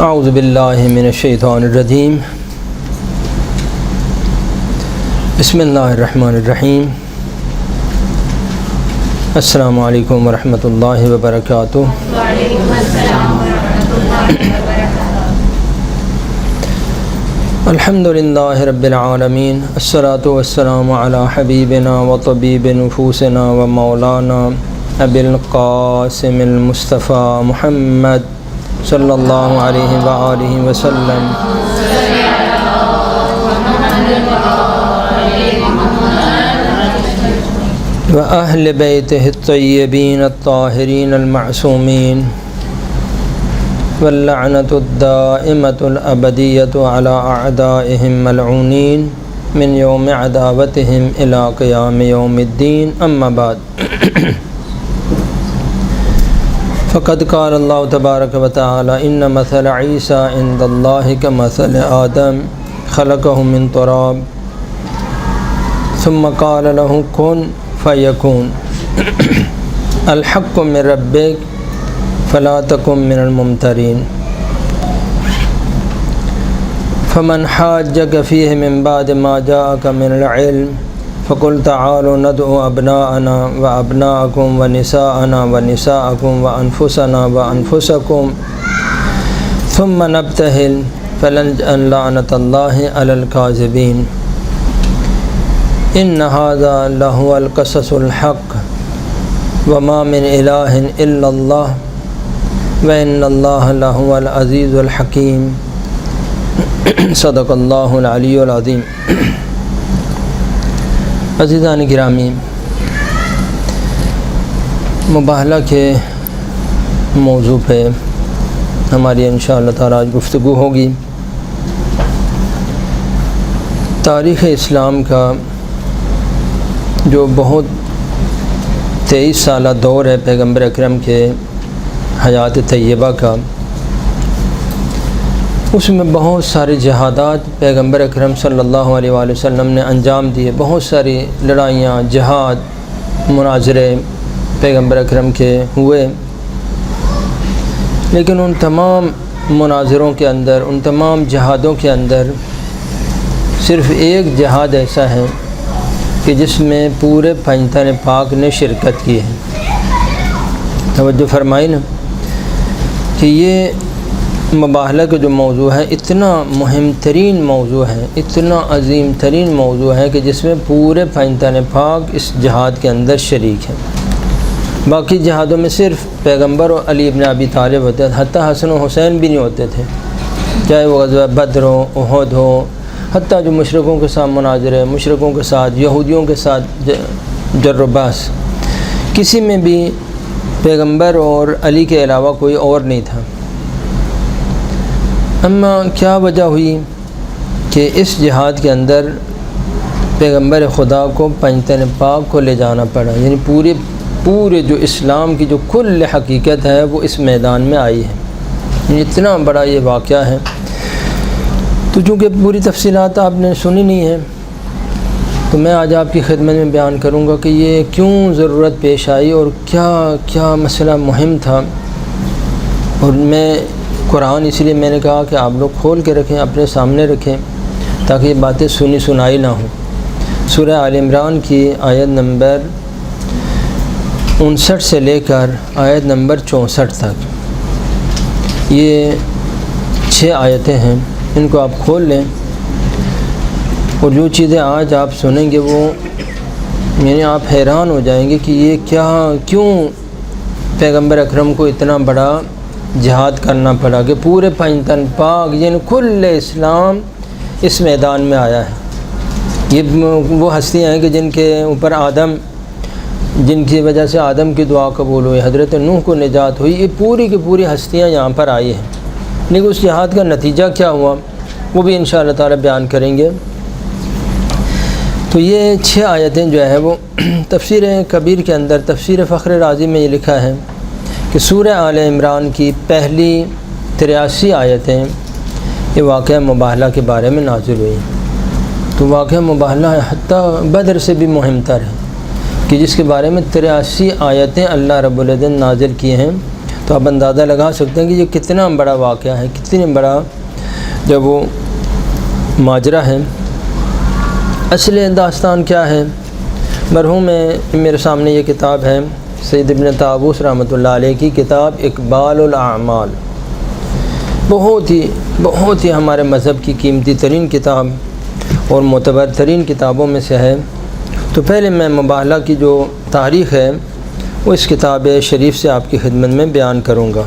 اعوذ باللہ من الشیطان الرجیم بسم اللہ الرحمن الرحیم السلام علیکم ورحمۃ اللہ وبرکاتہ۔ وعلیکم السلام ورحمۃ اللہ وبرکاتہ۔ الحمد للہ رب العالمین، الصلاۃ والسلام علی حبیبنا و طبیب نفوسنا و مولانا ابی القاسم المصطفیٰ محمد صلی اللہ علیہ وآلہ وسلم و اہل بیتہ الطیبین الطاہرین المعصومین واللعنۃ الدائمۃ الابدیۃ علی اعدائہم ملعونین من یوم عداوتہم الی قیام یوم الدین، اما بعد فقد قال اللہ تبارک و تعالی ان مثل عیسیٰ عند اللہ کمثل آدم خلقہ من تراب ثم قال له کن فیکون الحق من ربک فلا تکن من الممترین فمن حاجک فیہ من بعد ما جاءک من العلم فقل تعالوا ندعو ابناءنا وابناءکم ونساءنا ونساءکم وانفسنا وانفسکم ثم نبتہل فلنجعل لعنۃ اللہ علی الکاذبین ان ھذا لہو القصص الحق وما من الہ الا اللہ وان اللہ لہو العزیز الحکیم۔ صدق اللہ العلی العظیم۔ عزیزان گرامی، مباہلہ کے موضوع پہ ہماری انشاءاللہ تعالی آج گفتگو ہوگی۔ تاریخ اسلام کا جو بہت 23 سالہ دور ہے پیغمبر اکرم کے حیات طیبہ کا، اس میں بہت سارے جہادات پیغمبر اکرم صلی اللہ علیہ وآلہ وسلم نے انجام دیے، بہت ساری لڑائیاں، جہاد، مناظرے پیغمبر اکرم کے ہوئے، لیکن ان تمام مناظروں کے اندر، ان تمام جہادوں کے اندر صرف ایک جہاد ایسا ہے کہ جس میں پورے پنجتن پاک نے شرکت کی ہے۔ توجہ فرمائی نا کہ یہ مباہلہ کا جو موضوع ہے اتنا مہم ترین موضوع ہے، اتنا عظیم ترین موضوع ہے کہ جس میں پورے پنجتن پاک اس جہاد کے اندر شریک ہے۔ باقی جہادوں میں صرف پیغمبر اور علی ابن ابی طالب ہوتے تھے، حتیٰ حسن و حسین بھی نہیں ہوتے تھے، چاہے وہ غزوہ بدر ہو، احد ہو، حتیٰ جو مشرکوں کے ساتھ مناظرے، مشرکوں کے ساتھ، یہودیوں کے ساتھ جر و بحث، کسی میں بھی پیغمبر اور علی کے علاوہ کوئی اور نہیں تھا۔ اما کیا وجہ ہوئی کہ اس جہاد کے اندر پیغمبر خدا کو پنجتن پاک کو لے جانا پڑا، یعنی پورے جو اسلام کی جو کل حقیقت ہے وہ اس میدان میں آئی ہے، یعنی اتنا بڑا یہ واقعہ ہے۔ تو چونکہ پوری تفصیلات آپ نے سنی نہیں ہیں تو میں آج آپ کی خدمت میں بیان کروں گا کہ یہ کیوں ضرورت پیش آئی اور کیا مسئلہ مہم تھا۔ اور میں قرآن اس لیے میں نے کہا کہ آپ لوگ کھول کے رکھیں، اپنے سامنے رکھیں تاکہ یہ باتیں سنی سنائی نہ ہوں۔ سورہ آل عمران کی آیت نمبر 59 سے لے کر آیت نمبر 64 تک یہ 6 آیتیں ہیں، ان کو آپ کھول لیں اور جو چیزیں آج آپ سنیں گے وہ یعنی آپ حیران ہو جائیں گے کہ یہ کیوں پیغمبر اکرم کو اتنا بڑا جہاد کرنا پڑا کہ پورے پنجتن پاک یعنی کل اسلام اس میدان میں آیا ہے۔ یہ وہ ہستیاں ہیں کہ جن کے اوپر جن کی وجہ سے آدم کی دعا قبول ہوئی، حضرت نوح کو نجات ہوئی، یہ پوری کی پوری ہستیاں یہاں پر آئی ہیں، لیکن اس جہاد کا نتیجہ کیا ہوا وہ بھی انشاءاللہ تعالی بیان کریں گے۔ تو یہ 6 آیتیں جو ہے وہ تفسیر کبیر کے اندر، تفسیر فخر رازی میں یہ لکھا ہے کہ سورہ آل عمران کی پہلی 83 آیتیں یہ واقعہ مباہلہ کے بارے میں نازل ہوئی۔ تو واقعہ مباہلہ حتیٰ بدر سے بھی مہم تر ہے کہ جس کے بارے میں 83 آیتیں اللہ رب العزت نازل کیے ہیں۔ تو آپ اندازہ لگا سکتے ہیں کہ یہ کتنا بڑا واقعہ ہے، کتنی بڑا جب وہ ماجرا ہے۔ اصل داستان کیا ہے؟ مرحوم میرے سامنے یہ کتاب ہے سید ابن طاووس رحمۃ اللہ علیہ کی کتاب اقبال الاعمال، بہت ہی ہمارے مذہب کی قیمتی ترین کتاب اور معتبر ترین کتابوں میں سے ہے۔ تو پہلے میں مباحلہ کی جو تاریخ ہے وہ اس کتاب شریف سے آپ کی خدمت میں بیان کروں گا۔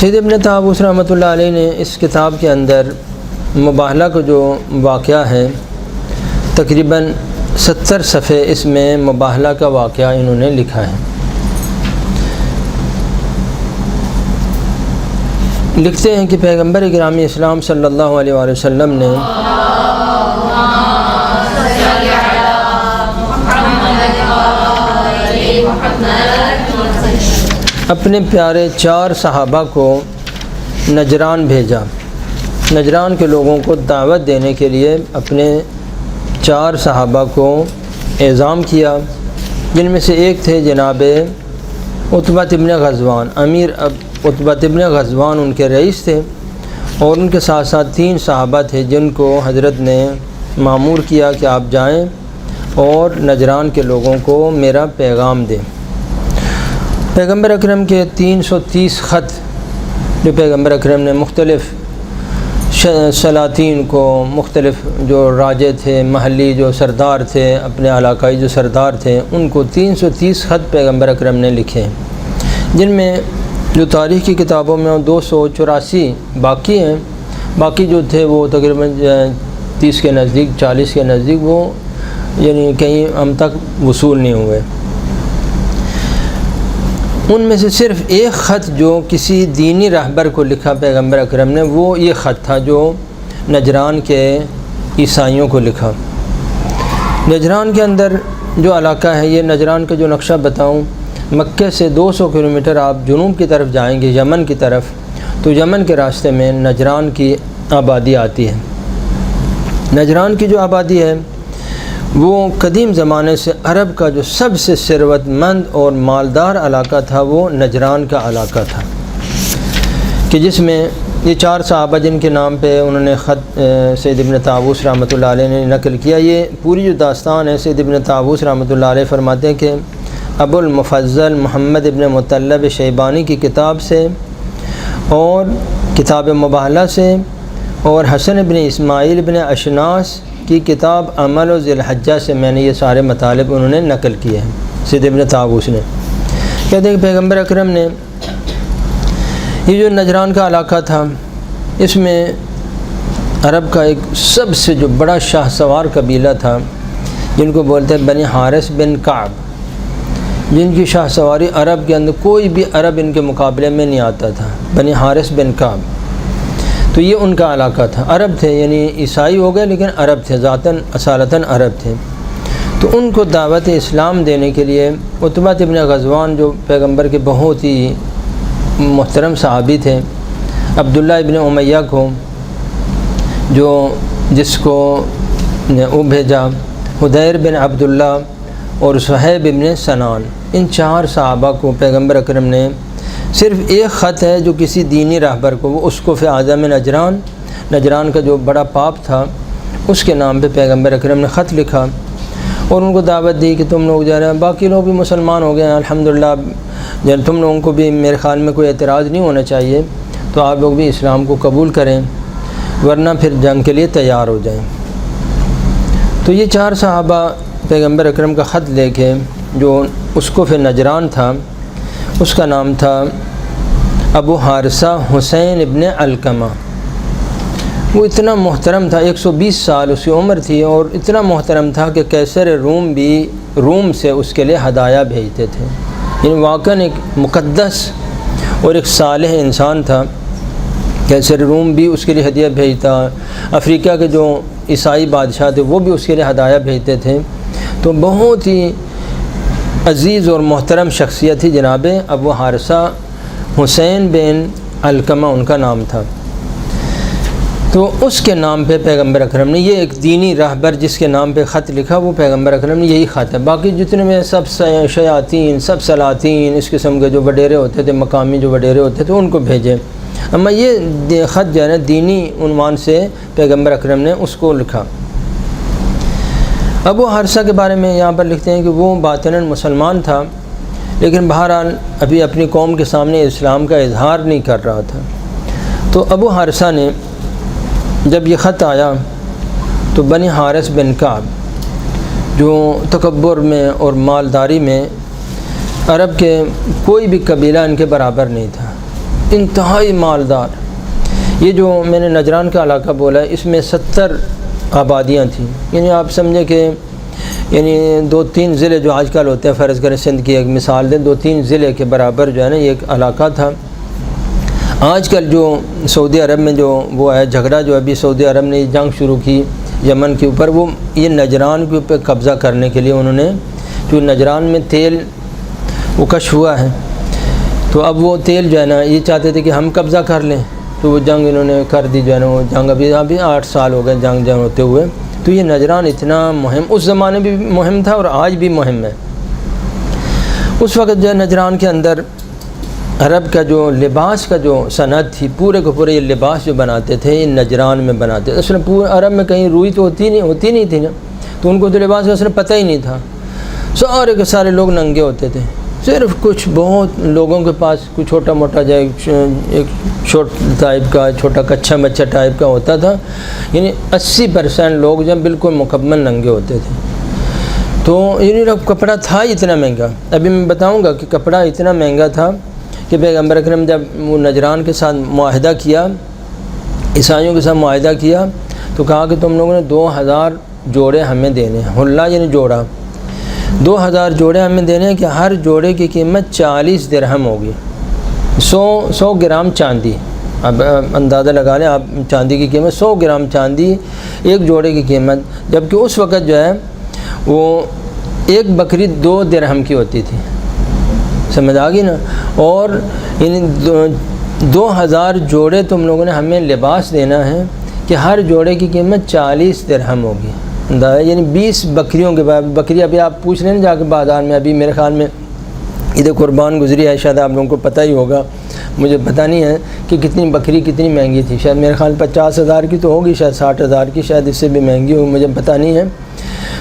سید ابن طاووس رحمۃ اللہ علیہ نے اس کتاب کے اندر مباحلہ کا جو واقعہ ہے تقریباً 70 صفحے اس میں مباحلہ کا واقعہ انہوں نے لکھا ہے۔ لکھتے ہیں کہ پیغمبر گرامی اسلام صلی اللہ علیہ وآلہ وسلم نے اپنے پیارے 4 صحابہ کو نجران بھیجا۔ نجران کے لوگوں کو دعوت دینے کے لیے اپنے 4 صحابہ کو اعزام کیا، جن میں سے ایک تھے جناب عتبہ ابن غزوان، امیر عتبہ ابن غزوان ان کے رئیس تھے، اور ان کے ساتھ ساتھ 3 صحابہ تھے جن کو حضرت نے مامور کیا کہ آپ جائیں اور نجران کے لوگوں کو میرا پیغام دیں۔ پیغمبر اکرم کے 330 خط جو پیغمبر اکرم نے مختلف سلاطین کو، مختلف جو راجے تھے، محلی جو سردار تھے، اپنے علاقائی جو سردار تھے، ان کو 330 خط پیغمبر اکرم نے لکھے، جن میں جو تاریخ کی کتابوں میں 284 باقی ہیں، باقی جو تھے وہ تقریباً 30 کے نزدیک، 40 کے نزدیک وہ یعنی کہیں ہم تک وصول نہیں ہوئے۔ ان میں سے صرف ایک خط جو کسی دینی رہبر کو لکھا پیغمبر اکرم نے، وہ یہ خط تھا جو نجران کے عیسائیوں کو لکھا۔ نجران کے اندر جو علاقہ ہے، یہ نجران کا جو نقشہ بتاؤں، مکہ سے 200 کلومیٹر آپ جنوب کی طرف جائیں گے، یمن کی طرف، تو یمن کے راستے میں نجران کی آبادی آتی ہے۔ نجران کی جو آبادی ہے وہ قدیم زمانے سے عرب کا جو سب سے ثروت مند اور مالدار علاقہ تھا، وہ نجران کا علاقہ تھا، کہ جس میں یہ 4 صحابہ جن کے نام پہ انہوں نے خط سید ابن طاووس رحمۃ اللہ علیہ نے نقل کیا۔ یہ پوری جو داستان ہے سید ابن طاووس رحمۃ اللہ علیہ فرماتے ہیں کہ ابو المفضل محمد ابن مطلب شیبانی کی کتاب سے اور کتاب مباحلہ سے اور حسن ابن اسماعیل ابن اشناس کی کتاب عمل و ذی الحجہ سے میں نے یہ سارے مطالب انہوں نے نقل کیے ہیں سید ابن طاووس نے۔ کہتے ہیں کہ پیغمبر اکرم نے یہ جو نجران کا علاقہ تھا، اس میں عرب کا ایک سب سے جو بڑا شاہ سوار قبیلہ تھا، جن کو بولتے ہیں بنی حارث بن کعب، جن کی شاہ سواری عرب کے اندر کوئی بھی عرب ان کے مقابلے میں نہیں آتا تھا، بنی حارث بن کعب۔ تو یہ ان کا علاقہ تھا، عرب تھے، یعنی عیسائی ہو گئے لیکن عرب تھے، ذاتاً اصالتاً عرب تھے۔ تو ان کو دعوت اسلام دینے کے لیے عتبہ ابن غزوان جو پیغمبر کے بہت ہی محترم صحابی تھے، عبداللہ ابن امیہ کو جس کو وہ بھیجا، حدیر بن عبداللہ اور صہیب ابن سنان، ان 4 صحابہ کو پیغمبر اکرم نے صرف ایک خط ہے جو کسی دینی رہبر کو، وہ اسقف اعظم نجران کا جو بڑا پاپ تھا، اس کے نام پہ پیغمبر اکرم نے خط لکھا اور ان کو دعوت دی کہ تم لوگ جا رہے ہیں، باقی لوگ بھی مسلمان ہو گئے ہیں الحمدللہ، جب تم لوگوں کو بھی میرے خیال میں کوئی اعتراض نہیں ہونا چاہیے، تو آپ لوگ بھی اسلام کو قبول کریں، ورنہ پھر جنگ کے لیے تیار ہو جائیں۔ تو یہ 4 صحابہ پیغمبر اکرم کا خط لے کے، جو اسقف نجران تھا اس کا نام تھا ابو حارثہ حسین ابن علقمہ، وہ اتنا محترم تھا، 120 سال اس کی عمر تھی، اور اتنا محترم تھا کہ قیصر روم بھی روم سے اس کے لیے ہدایہ بھیجتے تھے، یعنی واقعاً ایک مقدس اور ایک صالح انسان تھا۔ قیصر روم بھی اس کے لیے ہدیہ بھیجتا، افریقہ کے جو عیسائی بادشاہ تھے وہ بھی اس کے لیے ہدایہ بھیجتے تھے۔ تو بہت ہی عزیز اور محترم شخصیت تھی جناب ابو حارثہ حسین بن علقمہ ان کا نام تھا۔ تو تو اس کے نام پہ پیغمبر اکرم نے، یہ ایک دینی راہبر جس کے نام پہ خط لکھا وہ پیغمبر اکرم نے یہی خط ہے۔ باقی جتنے میں سب شیاطین، سب سلاطین، اس قسم کے جو وڈیرے ہوتے تھے، مقامی جو وڈیرے ہوتے تھے ان کو بھیجے، اما یہ خط جو ہے نا دینی عنوان سے پیغمبر اکرم نے اس کو لکھا۔ ابو حارثہ کے بارے میں یہاں پر لکھتے ہیں کہ وہ باطناً مسلمان تھا، لیکن بہرحال ابھی اپنی قوم کے سامنے اسلام کا اظہار نہیں کر رہا تھا۔ تو ابو حارثہ نے جب یہ خط آیا تو بنی حارث بن کعب جو تکبر میں اور مالداری میں عرب کے کوئی بھی قبیلہ ان کے برابر نہیں تھا، انتہائی مالدار۔ یہ جو میں نے نجران کا علاقہ بولا ہے اس میں 70 آبادیاں تھیں، یعنی آپ سمجھیں کہ یعنی 2-3 ضلع جو آج کل ہوتے ہیں، فرض کریں سندھ کی ایک مثال دیں، 2-3 ضلع کے برابر جو ہے نا یہ ایک علاقہ تھا۔ آج کل جو سعودی عرب میں جو وہ ہے جھگڑا، جو ابھی سعودی عرب نے جنگ شروع کی یمن کے اوپر، وہ یہ نجران کے اوپر قبضہ کرنے کے لیے انہوں نے، جو نجران میں تیل وہ کش ہوا ہے تو اب وہ تیل جو ہے نا یہ چاہتے تھے کہ ہم قبضہ کر لیں، تو وہ جنگ انہوں نے کر دی جو ہے نا، وہ جنگ ابھی 8 سال ہو گئے جنگ ہوتے ہوئے۔ تو یہ نجران اتنا مہم، اس زمانے بھی مہم تھا اور آج بھی مہم ہے۔ اس وقت جو ہے نجران کے اندر عرب کا جو لباس کا جو صنعت تھی، پورے کے پورے یہ لباس جو بناتے تھے یہ نجران میں بناتے تھے۔ اصل پورے عرب میں کہیں روئی تو ہوتی نہیں تھی نا، تو ان کو تو لباس کا اصل پتہ ہی نہیں تھا، سارے کے سارے لوگ ننگے ہوتے تھے، صرف کچھ بہت لوگوں کے پاس کچھ چھوٹا موٹا جو ایک شورٹ ٹائپ کا، چھوٹا کچھا مچھا ٹائپ کا ہوتا تھا، یعنی 80% لوگ جب بالکل مکمل ننگے ہوتے تھے۔ تو یعنی کپڑا تھا اتنا مہنگا، ابھی میں بتاؤں گا کہ کپڑا اتنا مہنگا تھا کہ پیغمبر اکرم جب وہ نجران کے ساتھ معاہدہ کیا، عیسائیوں کے ساتھ معاہدہ کیا، تو کہا کہ تم لوگوں نے 2000 جوڑے ہمیں دینے ہیں، حلہ یعنی جوڑا، 2000 جوڑے ہمیں دینے ہیں کہ ہر جوڑے کی قیمت 40 درہم ہوگی، 100 گرام چاندی۔ اب اندازہ لگا لیں آپ، چاندی کی قیمت 100 گرام چاندی ایک جوڑے کی قیمت، جبکہ اس وقت جو ہے وہ ایک بکری 2 درہم کی ہوتی تھی، سمجھ آ گئی نا، اور یعنی 2000 جوڑے تم لوگوں نے ہمیں لباس دینا ہے کہ ہر جوڑے کی قیمت 40 درہم ہوگی، یعنی 20 بکریوں کے بعد بکری ابھی آپ پوچھ لیں جا کے بازار میں، ابھی میرے خیال میں عید قربان گزری ہے، شاید آپ لوگوں کو پتہ ہی ہوگا، مجھے پتہ نہیں ہے کہ کتنی بکری کتنی مہنگی تھی، شاید میرے خیال 50,000 کی تو ہوگی، شاید 60,000 کی، شاید اس سے بھی مہنگی ہوگی، مجھے پتہ نہیں ہے۔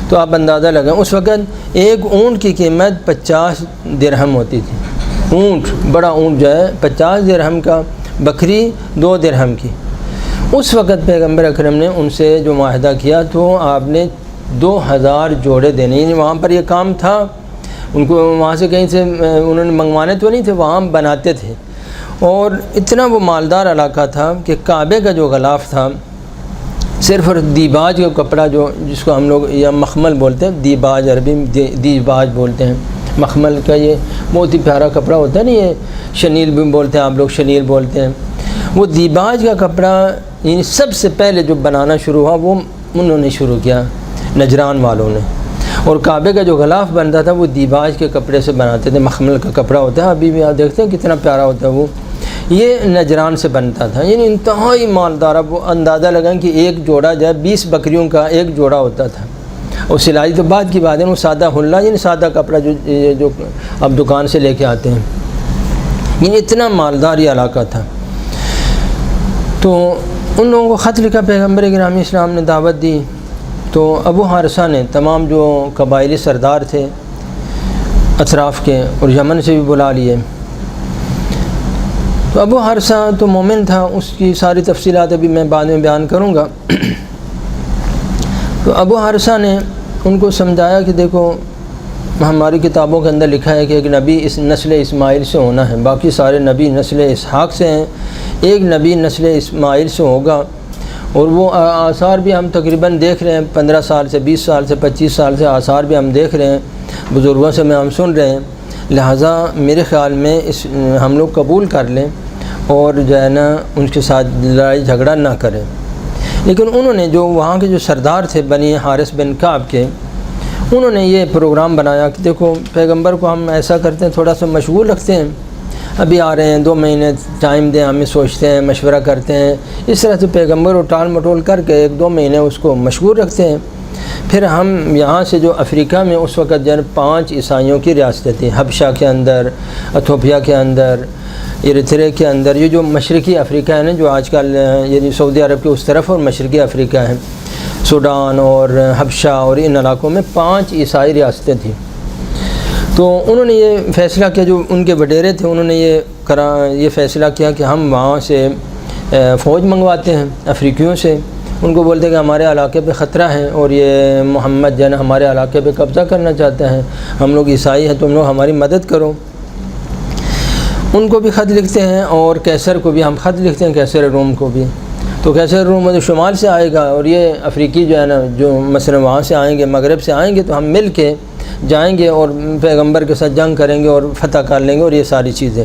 تو آپ اندازہ لگائیں اس وقت ایک اونٹ کی قیمت 50 درہم ہوتی تھی، اونٹ، بڑا اونٹ جو ہے 50 درہم کا، بکری 2 درہم کی۔ اس وقت پیغمبر اکرم نے ان سے جو معاہدہ کیا تو آپ نے 2000 جوڑے دینے، یعنی وہاں پر یہ کام تھا، ان کو وہاں سے کہیں سے انہوں نے منگوانے تو نہیں تھے، وہاں بناتے تھے، اور اتنا وہ مالدار علاقہ تھا کہ کعبے کا جو غلاف تھا صرف اور دیباج کا کپڑا، جو جس کو ہم لوگ یا مخمل بولتے ہیں، دیباج عربی میں دیباج بولتے ہیں، مخمل کا یہ بہت ہی پیارا کپڑا ہوتا ہے نا، یہ شنیل بھی بولتے ہیں آپ لوگ، شنیل بولتے ہیں، وہ دیباج کا کپڑا یعنی سب سے پہلے جو بنانا شروع ہوا وہ انہوں نے شروع کیا، نجران والوں نے، اور کعبے کا جو غلاف بنتا تھا وہ دیباج کے کپڑے سے بناتے تھے، مخمل کا کپڑا ہوتا ہے، ابھی بھی آپ دیکھتے ہیں کتنا پیارا ہوتا ہے وہ، یہ نجران سے بنتا تھا، یعنی انتہائی مالدار۔ اب وہ اندازہ لگائیں کہ ایک جوڑا جو ہے 20 بکریوں کا ایک جوڑا ہوتا تھا، اور سلائی تو بعد کی بات ہے، وہ سادہ حلہ یعنی سادہ کپڑا جو اب دکان سے لے کے آتے ہیں، یعنی اتنا مالدار یہ علاقہ تھا۔ تو ان لوگوں کو خط لکھا، پیغمبر گرامی اسلام نے دعوت دی، تو ابو حارثہ نے تمام جو قبائلی سردار تھے اطراف کے اور یمن سے بھی بلا لیے۔ تو ابو حارثہ تو مومن تھا، اس کی ساری تفصیلات ابھی میں بعد میں بیان کروں گا۔ تو ابو حارثہ نے ان کو سمجھایا کہ دیکھو ہماری کتابوں کے اندر لکھا ہے کہ ایک نبی اس نسل اسماعیل سے ہونا ہے، باقی سارے نبی نسل اسحاق سے ہیں، ایک نبی نسل اسماعیل سے ہوگا، اور وہ آثار بھی ہم تقریباً دیکھ رہے ہیں، 15 سال سے 20 سال سے 25 سال سے آثار بھی ہم دیکھ رہے ہیں، بزرگوں سے میں ہم سن رہے ہیں، لہٰذا میرے خیال میں ہم لوگ قبول کر لیں اور جو ہے نا ان کے ساتھ لڑائی جھگڑا نہ کریں۔ لیکن انہوں نے جو وہاں کے جو سردار تھے بنی حارث بن کعب کے، انہوں نے یہ پروگرام بنایا کہ دیکھو پیغمبر کو ہم ایسا کرتے ہیں، تھوڑا سا مشغول رکھتے ہیں، ابھی آ رہے ہیں 2 مہینے ٹائم دیں، ہمیں سوچتے ہیں، مشورہ کرتے ہیں۔ اس طرح سے پیغمبر ٹال مٹول کر کے 1-2 مہینے اس کو مشغول رکھتے ہیں۔ پھر ہم یہاں سے جو افریقہ میں اس وقت 5 عیسائیوں کی ریاستیں تھیں، حبشہ کے اندر، ایتھوپیا کے اندر، ایریتھریا کے اندر، یہ جو مشرقی افریقہ ہے نا، جو آج کل یعنی سعودی عرب کے اس طرف اور مشرقی افریقہ ہے، سوڈان اور حبشہ اور ان علاقوں میں 5 عیسائی ریاستیں تھیں۔ تو انہوں نے یہ فیصلہ کیا، جو ان کے وڈیرے تھے انہوں نے یہ فیصلہ کیا کہ ہم وہاں سے فوج منگواتے ہیں افریقیوں سے، ان کو بولتے ہیں کہ ہمارے علاقے پہ خطرہ ہے اور یہ محمد جو ہے ہمارے علاقے پہ قبضہ کرنا چاہتا ہے، ہم لوگ عیسائی ہیں، تم لوگ ہماری مدد کرو۔ ان کو بھی خط لکھتے ہیں اور کیسر کو بھی ہم خط لکھتے ہیں، کیسر روم کو بھی۔ تو کیسر روم جو شمال سے آئے گا اور یہ افریقی جو ہے نا، جو مثلا وہاں سے آئیں گے، مغرب سے آئیں گے، تو ہم مل کے جائیں گے اور پیغمبر کے ساتھ جنگ کریں گے اور فتح کر لیں گے اور یہ ساری چیزیں۔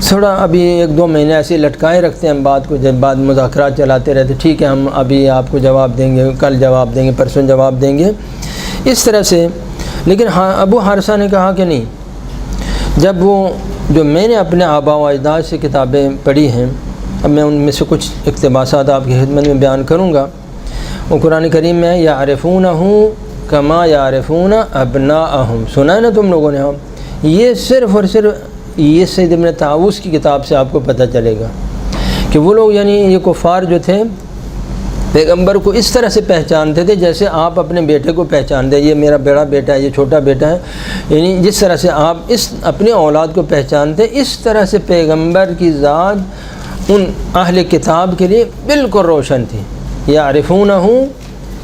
تھوڑا ابھی 1-2 مہینے ایسے لٹکائے رکھتے ہیں بات کو، جب بعد مذاکرات چلاتے رہتے، ٹھیک ہے ہم ابھی آپ کو جواب دیں گے، کل جواب دیں گے، پرسوں جواب دیں گے، اس طرح سے۔ لیکن ابو حارثہ نے کہا کہ نہیں، جب وہ جو میں نے اپنے آباء و اجداد سے کتابیں پڑھی ہیں، اب میں ان میں سے کچھ اقتباسات آپ کی خدمت میں بیان کروں گا۔ وہ قرآن کریم میں یعرفونہ کما یعرفون ابناءہم، سنا ہے نا تم لوگوں نے؟ ہم یہ صرف اور صرف یہ سید ابن طاووس کی کتاب سے آپ کو پتہ چلے گا کہ وہ لوگ یعنی یہ کفار جو تھے پیغمبر کو اس طرح سے پہچانتے تھے جیسے آپ اپنے بیٹے کو پہچانتے ہیں، یہ میرا بڑا بیٹا ہے، یہ چھوٹا بیٹا ہے، یعنی جس طرح سے آپ اپنے اولاد کو پہچانتے ہیں، اس طرح سے پیغمبر کی ذات ان اہل کتاب کے لیے بالکل روشن تھی۔ یعرفونہ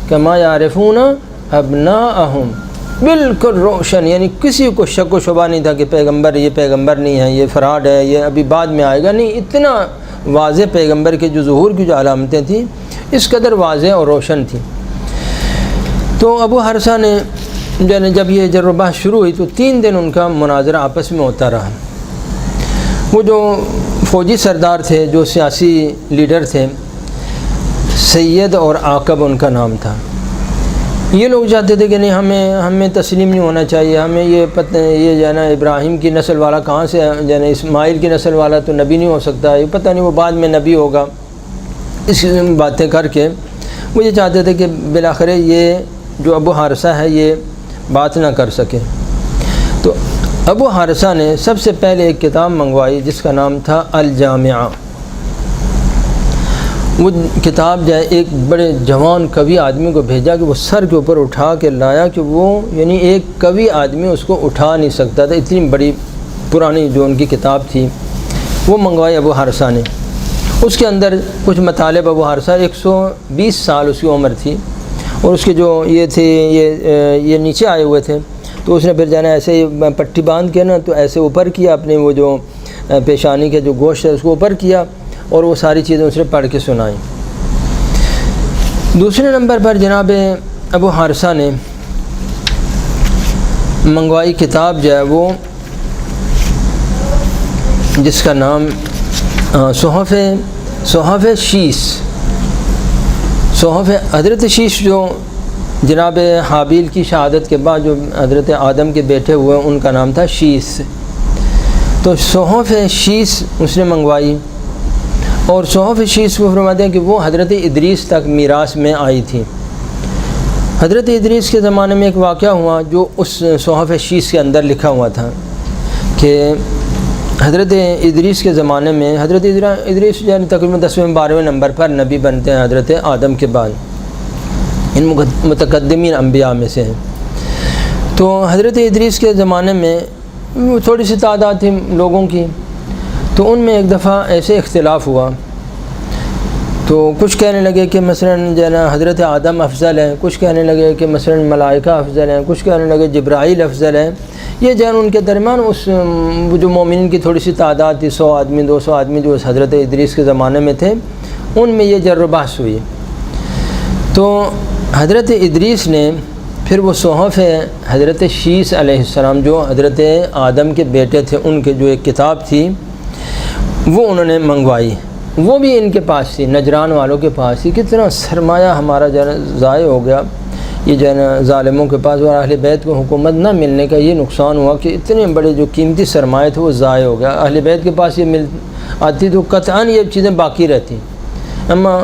کما یعرفون ابناءہم، بالکل روشن، یعنی کسی کو شک و شبہ نہیں تھا کہ پیغمبر یہ پیغمبر نہیں ہے، یہ فراڈ ہے، یہ ابھی بعد میں آئے گا، نہیں، اتنا واضح پیغمبر کے جو ظہور کی جو علامتیں تھیں اس قدر واضح اور روشن تھی۔ تو ابو حارثہ نے جب یہ جر و بحث شروع ہوئی تو 3 دن ان کا مناظرہ آپس میں ہوتا رہا۔ وہ جو فوجی سردار تھے، جو سیاسی لیڈر تھے، سید اور عاقب ان کا نام تھا، یہ لوگ چاہتے تھے کہ نہیں، ہمیں تسلیم نہیں ہونا چاہیے، ہمیں یہ جو ہے نا ابراہیم کی نسل والا کہاں سے جو ہے نا اسماعیل کی نسل والا تو نبی نہیں ہو سکتا، یہ پتہ نہیں وہ بعد میں نبی ہوگا، اس باتیں کر کے وہ یہ چاہتے تھے کہ بالآخر یہ جو ابو حارثہ ہے یہ بات نہ کر سکے۔ تو ابو حارثہ نے سب سے پہلے ایک کتاب منگوائی جس کا نام تھا الجامعہ۔ وہ کتاب جو ہے ایک بڑے جوان قوی آدمی کو بھیجا کہ وہ سر کے اوپر اٹھا کے لایا کہ وہ یعنی ایک قوی آدمی اس کو اٹھا نہیں سکتا تھا، اتنی بڑی پرانی جو ان کی کتاب تھی وہ منگوائی ابو حارثہ نے۔ اس کے اندر کچھ مطالب ابو حارثہ 120 سال اس کی عمر تھی، اور اس کے جو یہ تھے یہ نیچے آئے ہوئے تھے، تو اس نے پھر جانا ایسے پٹی باندھ کے نا تو ایسے اوپر کیا اپنے وہ جو پیشانی کے جو گوشت ہے اس کو اوپر کیا اور وہ ساری چیزیں اس نے پڑھ کے سنائیں۔ دوسرے نمبر پر جناب ابو حارثہ نے منگوائی کتاب جو ہے وہ جس کا نام صحف شیس، صحف حضرت شیس جو جناب حابیل کی شہادت کے بعد جو حضرت آدم کے بیٹے ہوئے ان کا نام تھا شیس، تو صحف شیس اس نے منگوائی، اور صحف شیس کو فرماتے ہیں کہ وہ حضرت ادریس تک میراث میں آئی تھی۔ حضرت ادریس کے زمانے میں ایک واقعہ ہوا جو اس صحف شیس کے اندر لکھا ہوا تھا کہ حضرت ادریس کے زمانے میں حضرت ادریس یعنی تقریباً 10ویں-12ویں نمبر پر نبی بنتے ہیں حضرت آدم کے بعد، ان متقدمین انبیاء میں سے ہیں۔ تو حضرت ادریس کے زمانے میں تھوڑی سی تعداد تھی لوگوں کی، تو ان میں ایک دفعہ ایسے اختلاف ہوا، تو کچھ کہنے لگے کہ مثلاً جو ہے نا حضرت آدم افضل ہے، کچھ کہنے لگے کہ مثلاً ملائکہ افضل ہیں، کچھ کہنے لگے جبرائیل افضل ہے۔ یہ جو ہے ان کے درمیان اس جو مومنین کی تھوڑی سی تعداد تھی، 100 آدمی 200 آدمی جو حضرت ادریس کے زمانے میں تھے، ان میں یہ جر و بحث ہوئی۔ تو حضرت ادریس نے پھر وہ صحف حضرت شیس علیہ السلام جو حضرت آدم کے بیٹے تھے ان کے جو ایک کتاب تھی وہ انہوں نے منگوائی، وہ بھی ان کے پاس تھی، نجران والوں کے پاس تھی۔ کتنا سرمایہ ہمارا ضائع ہو گیا یہ جو ہے نا ظالموں کے پاس اور اہل بیت کو حکومت نہ ملنے کا یہ نقصان ہوا کہ اتنے بڑے جو قیمتی سرمایہ تھے وہ ضائع ہو گیا۔ اہل بیت کے پاس یہ آتی تو قطعاً یہ چیزیں باقی رہتی، اما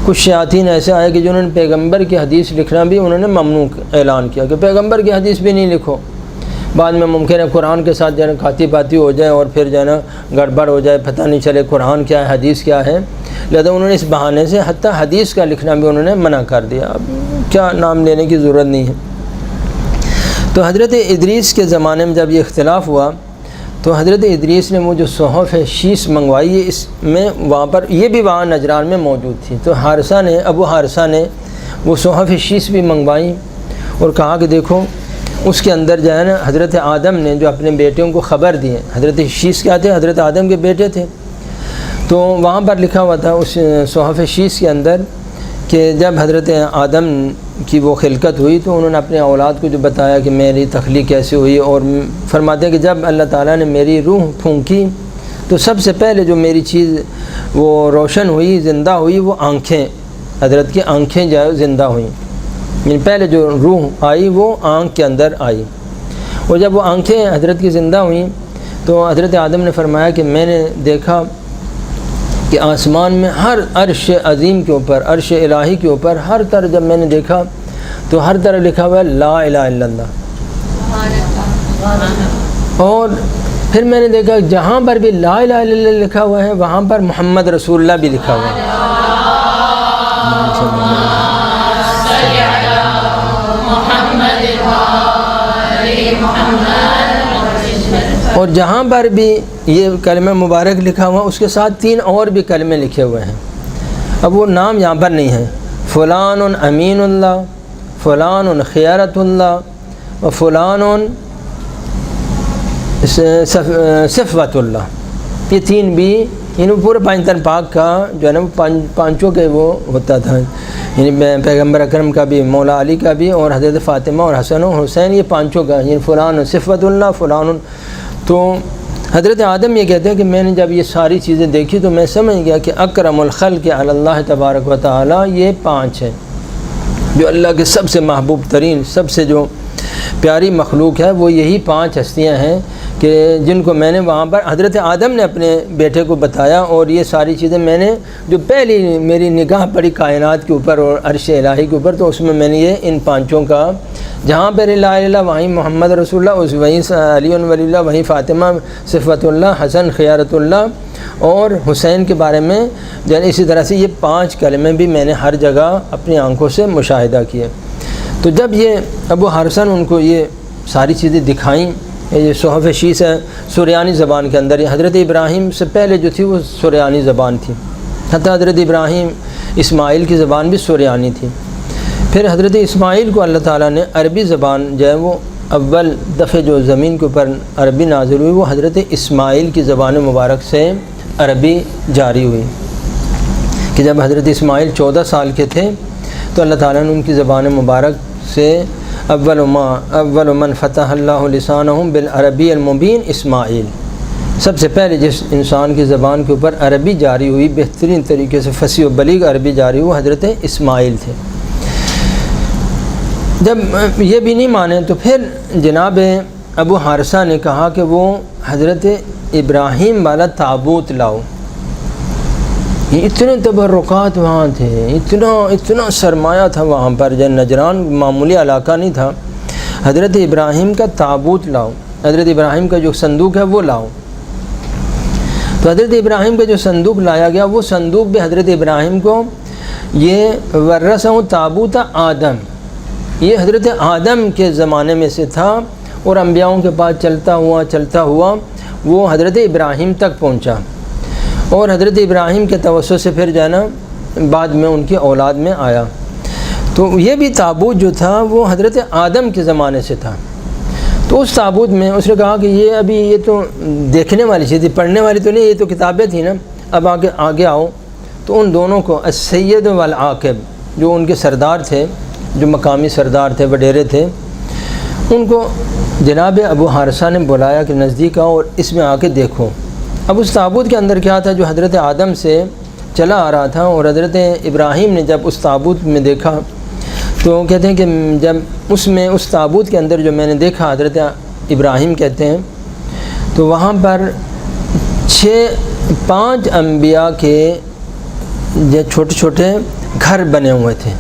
کچھ شیاطین ایسے آئے کہ جنہوں نے پیغمبر کی حدیث لکھنا بھی انہوں نے ممنوع اعلان کیا کہ پیغمبر کی حدیث بھی نہیں لکھو، بعد میں ممکن ہے قرآن کے ساتھ جو ہے نا کھاتی پاتی ہو جائے اور پھر جو ہے نا گڑبڑ ہو جائے، پتہ نہیں چلے قرآن کیا ہے حدیث کیا ہے، لہذا انہوں نے اس بہانے سے حتیٰ حدیث کا لکھنا بھی انہوں نے منع کر دیا۔ اب کیا نام لینے کی ضرورت نہیں ہے۔ تو حضرت ادریس کے زمانے میں جب یہ اختلاف ہوا تو حضرت ادریس نے وہ جو صحف شیش منگوائی ہے، اس میں وہاں پر یہ بھی وہاں نجران میں موجود تھی، تو ابو حارثہ نے وہ صحف شیش بھی منگوائی اور کہا کہ دیکھو اس کے اندر جو ہے نا حضرت آدم نے جو اپنے بیٹوں کو خبر دی ہے، حضرت شیش کیا تھے؟ حضرت آدم کے بیٹے تھے، تو وہاں پر لکھا ہوا تھا اس صحف شیش کے اندر کہ جب حضرت آدم کی وہ خلقت ہوئی تو انہوں نے اپنے اولاد کو جو بتایا کہ میری تخلیق کیسے ہوئی، اور فرماتے ہیں کہ جب اللہ تعالیٰ نے میری روح پھونکی تو سب سے پہلے جو میری چیز وہ روشن ہوئی، زندہ ہوئی، وہ آنکھیں، حضرت کی آنکھیں جو زندہ ہوئیں، یعنی پہلے جو روح آئی وہ آنکھ کے اندر آئی، اور جب وہ آنکھیں حضرت کی زندہ ہوئیں تو حضرت آدم نے فرمایا کہ میں نے دیکھا کہ آسمان میں ہر عرش عظیم کے اوپر، عرش الہی کے اوپر ہر طرف جب میں نے دیکھا تو ہر طرف لکھا ہوا ہے لا الہ الا اللہ، اور پھر میں نے دیکھا جہاں پر بھی لا الہ الا اللہ لکھا ہوا ہے وہاں پر محمد رسول اللہ بھی لکھا ہوا ہے۔ اور جہاں پر بھی یہ کلمہ مبارک لکھا ہوا اس کے ساتھ 3 اور بھی کلمے لکھے ہوئے ہیں، اب وہ نام یہاں پر نہیں ہیں، فلان امین اللہ، فلان خیارت اللہ، و فلان صفوت اللہ، یہ 3 بھی یعنی پورے پاکستان پاک کا جو ہے نا پانچوں کے وہ ہوتا تھا، یعنی پیغمبر اکرم کا بھی، مولا علی کا بھی، اور حضرت فاطمہ اور حسن و حسین، یہ پانچوں کا، یعنی فلان صفوت اللہ فلان۔ تو حضرت آدم یہ کہتے ہیں کہ میں نے جب یہ ساری چیزیں دیکھی تو میں سمجھ گیا کہ اکرم الخلق علی اللہ تبارک و تعالی یہ 5 ہیں، جو اللہ کے سب سے محبوب ترین، سب سے جو پیاری مخلوق ہے وہ یہی 5 ہستیاں ہیں کہ جن کو میں نے وہاں پر حضرت آدم نے اپنے بیٹے کو بتایا، اور یہ ساری چیزیں میں نے جو پہلی میری نگاہ پڑی کائنات کے اوپر اور عرش الہی کے اوپر، تو اس میں نے یہ ان 5 کا، جہاں پر لا الہ الا اللہ وہیں محمد رسول اللہ، وہیں علی ولی اللہ، وہیں فاطمہ صفوت اللہ، حسن خیارت اللہ، اور حسین کے بارے میں اسی طرح سے یہ 5 کلمے بھی میں نے ہر جگہ اپنی آنکھوں سے مشاہدہ کیے۔ تو جب یہ ابو حارثہ نے ان کو یہ ساری چیزیں دکھائیں، یہ صحف شیش ہے سریانی زبان کے اندر، یہ حضرت ابراہیم سے پہلے جو تھی وہ سریانی زبان تھی، حتیٰ حضرت ابراہیم اسماعیل کی زبان بھی سریانی تھی۔ پھر حضرت اسماعیل کو اللہ تعالیٰ نے عربی زبان جو ہے وہ اول دفعہ جو زمین کے اوپر عربی نازل ہوئی وہ حضرت اسماعیل کی زبان مبارک سے عربی جاری ہوئی، کہ جب حضرت اسماعیل 14 سال کے تھے تو اللہ تعالیٰ نے ان کی زبان مبارک سے اول من فتح اللہ لسانہم بالعربی المبین اسماعیل، سب سے پہلے جس انسان کی زبان کے اوپر عربی جاری ہوئی، بہترین طریقے سے فصیح و بلیغ عربی جاری ہوئی، حضرت اسماعیل تھے۔ جب یہ بھی نہیں مانے تو پھر جناب ابو حارثہ نے کہا کہ وہ حضرت ابراہیم والا تابوت لاؤ، یہ اتنے تبرکات وہاں تھے، اتنا سرمایہ تھا وہاں پر، جو نجران معمولی علاقہ نہیں تھا، حضرت ابراہیم کا تابوت لاؤ، حضرت ابراہیم کا جو صندوق ہے وہ لاؤ۔ تو حضرت ابراہیم کا جو صندوق لایا گیا وہ صندوق بھی حضرت ابراہیم کو، یہ ورثہ تابوت آدم، یہ حضرت آدم کے زمانے میں سے تھا، اور انبیاؤں کے پاس چلتا ہوا وہ حضرت ابراہیم تک پہنچا، اور حضرت ابراہیم کے توسط سے پھر جو ہے نا بعد میں ان کی اولاد میں آیا۔ تو یہ بھی تابوت جو تھا وہ حضرت آدم کے زمانے سے تھا۔ تو اس تابوت میں اس نے کہا کہ یہ تو دیکھنے والی چیز تھی، پڑھنے والی تو نہیں، یہ تو کتابیں تھیں نا، اب آگے آؤ۔ تو ان دونوں کو السید والعاقب، جو ان کے سردار تھے، جو مقامی سردار تھے، وڈیرے تھے، ان کو جناب ابو حارثہ نے بلایا کہ نزدیک آؤ اور اس میں آ کے دیکھو۔ اب اس تابوت کے اندر کیا تھا جو حضرت آدم سے چلا آ رہا تھا، اور حضرت ابراہیم نے جب اس تابوت میں دیکھا تو کہتے ہیں کہ جب اس تابوت کے اندر جو میں نے دیکھا حضرت ابراہیم کہتے ہیں، تو وہاں پر 5 انبیاء کے جو چھوٹے چھوٹے گھر بنے ہوئے تھے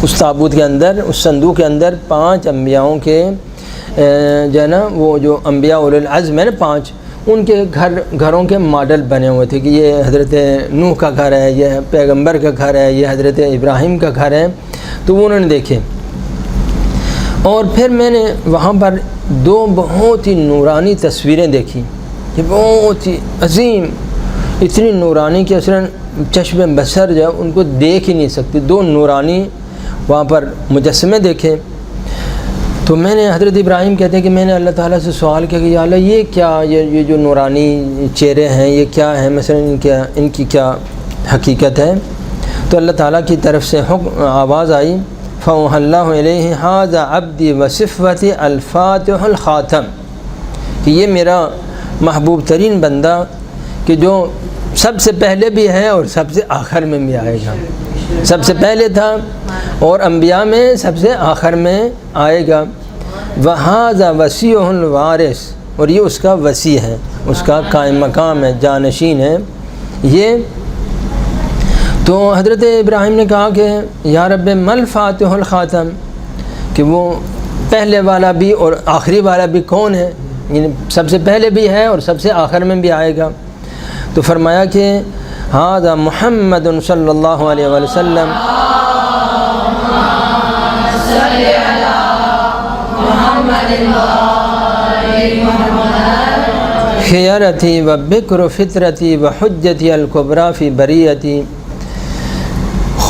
اس تابوت کے اندر، اس صندوق کے اندر 5 انبیاءوں کے جو ہے نا وہ جو انبیاء اولو العزم ہے نا 5، ان کے گھروں کے ماڈل بنے ہوئے تھے کہ یہ حضرت نوح کا گھر ہے، یہ پیغمبر کا گھر ہے، یہ حضرت ابراہیم کا گھر ہے، تو وہ انہوں نے دیکھے۔ اور پھر میں نے وہاں پر 2 بہت ہی نورانی تصویریں دیکھی، یہ بہت ہی عظیم، اتنی نورانی کہ اصلاً چشم بصر جو ان کو دیکھ ہی نہیں سکتی، 2 نورانی وہاں پر مجسمے دیکھے۔ تو میں نے حضرت ابراہیم کہتے ہیں کہ میں نے اللہ تعالیٰ سے سوال کیا کہ یا اللہ یہ کیا، یہ جو نورانی چہرے ہیں یہ کیا ہیں، مثلا ان کی کیا حقیقت ہے؟ تو اللہ تعالیٰ کی طرف سے آواز آئی، فَأَوْحَى اللَّهُ إِلَيْهِ هَذَا عَبْدِي وَصِفْوَتِي الْفَاتِحُ الْخَاتَمُ، کہ یہ میرا محبوب ترین بندہ کہ جو سب سے پہلے بھی ہے اور سب سے آخر میں بھی آئے گا، سب سے پہلے تھا اور انبیاء میں سب سے آخر میں آئے گا۔ وَهَذَا وَسِيعُ الْوَارِث، اور یہ اس کا وسیع ہے، اس کا قائم مقام ہے، جانشین ہے یہ۔ تو حضرت ابراہیم نے کہا کہ یا رب مل فاتح الخاتم، کہ وہ پہلے والا بھی اور آخری والا بھی کون ہے، یعنی سب سے پہلے بھی ہے اور سب سے آخر میں بھی آئے گا۔ تو فرمایا کہ ھذا محمد صلی اللہ علیہ وسلم، خیرتی و بکر فطرتی و حجتی الکبریٰ فی بریتی۔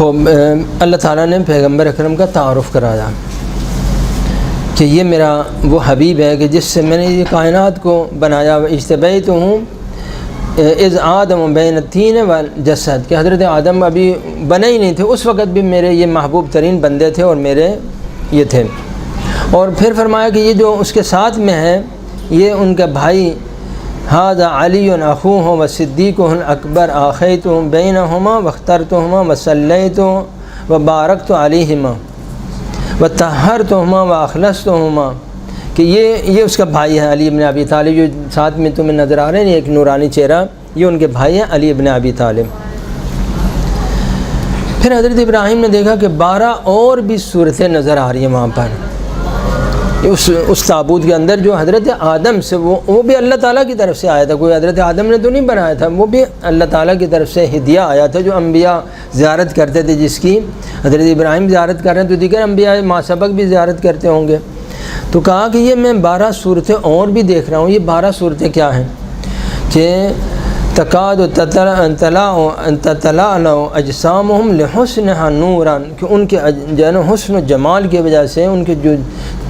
اللہ تعالیٰ نے پیغمبر اکرم کا تعارف کرایا کہ یہ میرا وہ حبیب ہے کہ جس سے میں نے یہ کائنات کو بنایا، اجتبیت ہوں اذ آدم بین الطین والجسد، کہ حضرت آدم ابھی بنے ہی نہیں تھے اس وقت بھی میرے یہ محبوب ترین بندے تھے اور میرے یہ تھے۔ اور پھر فرمایا کہ یہ جو اس کے ساتھ میں ہے یہ ان کا بھائی، ھذا علی اخوہ و صدیق اکبر آخیت بینہما واخترتہما وصلیت وبارکت علیہما وطہرتہما واخلصتہما، کہ یہ اس کا بھائی ہے علی بن ابی طالب، جو ساتھ میں تمہیں نظر آ رہے ہیں ایک نورانی چہرہ، یہ ان کے بھائی ہیں علی بن ابی طالب۔ پھر حضرت ابراہیم نے دیکھا کہ 12 اور بھی صورتیں نظر آ رہی ہیں وہاں پر اس تابوت کے اندر، جو حضرت آدم سے وہ بھی اللہ تعالیٰ کی طرف سے آیا تھا، کوئی حضرت آدم نے تو نہیں بنایا تھا، وہ بھی اللہ تعالیٰ کی طرف سے ہدیہ آیا تھا، جو انبیاء زیارت کرتے تھے، جس کی حضرت ابراہیم زیارت کر رہے ہیں تو دیگر انبیاء ما سبق بھی زیارت کرتے ہوں گے۔ تو کہا کہ یہ میں 12 صورتیں اور بھی دیکھ رہا ہوں، یہ 12 صورتیں کیا ہیں کہ تکاد تتلألأ اجسامہم لحسنھا نورا، کہ ان کے حسن و جمال کی وجہ سے ان کے جو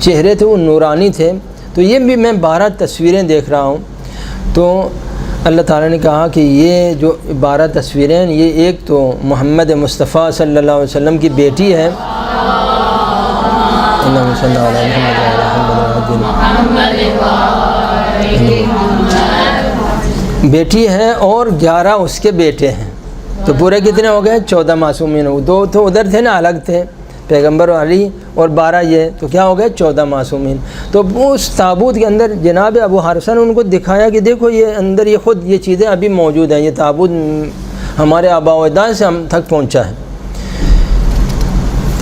چہرے تھے وہ نورانی تھے۔ تو یہ بھی میں 12 تصویریں دیکھ رہا ہوں۔ تو اللہ تعالیٰ نے کہا کہ یہ جو 12 تصویریں، یہ ایک تو محمد مصطفیٰ صلی اللہ علیہ وسلم کی بیٹی ہے، بیٹی ہے، اور 11 اس کے بیٹے ہیں، تو پورے کتنے ہو گئے؟ 14 معصومین۔ 2 تو ادھر تھے نا، الگ تھے، پیغمبر علی، اور 12 یہ، تو کیا ہو گئے؟ 14 معصومین۔ تو اس تابوت کے اندر جناب ابو حارثہ نے ان کو دکھایا کہ دیکھو یہ اندر یہ خود یہ چیزیں ابھی موجود ہیں، یہ تابوت ہمارے آباء و اجداد سے ہم تک پہنچا ہے۔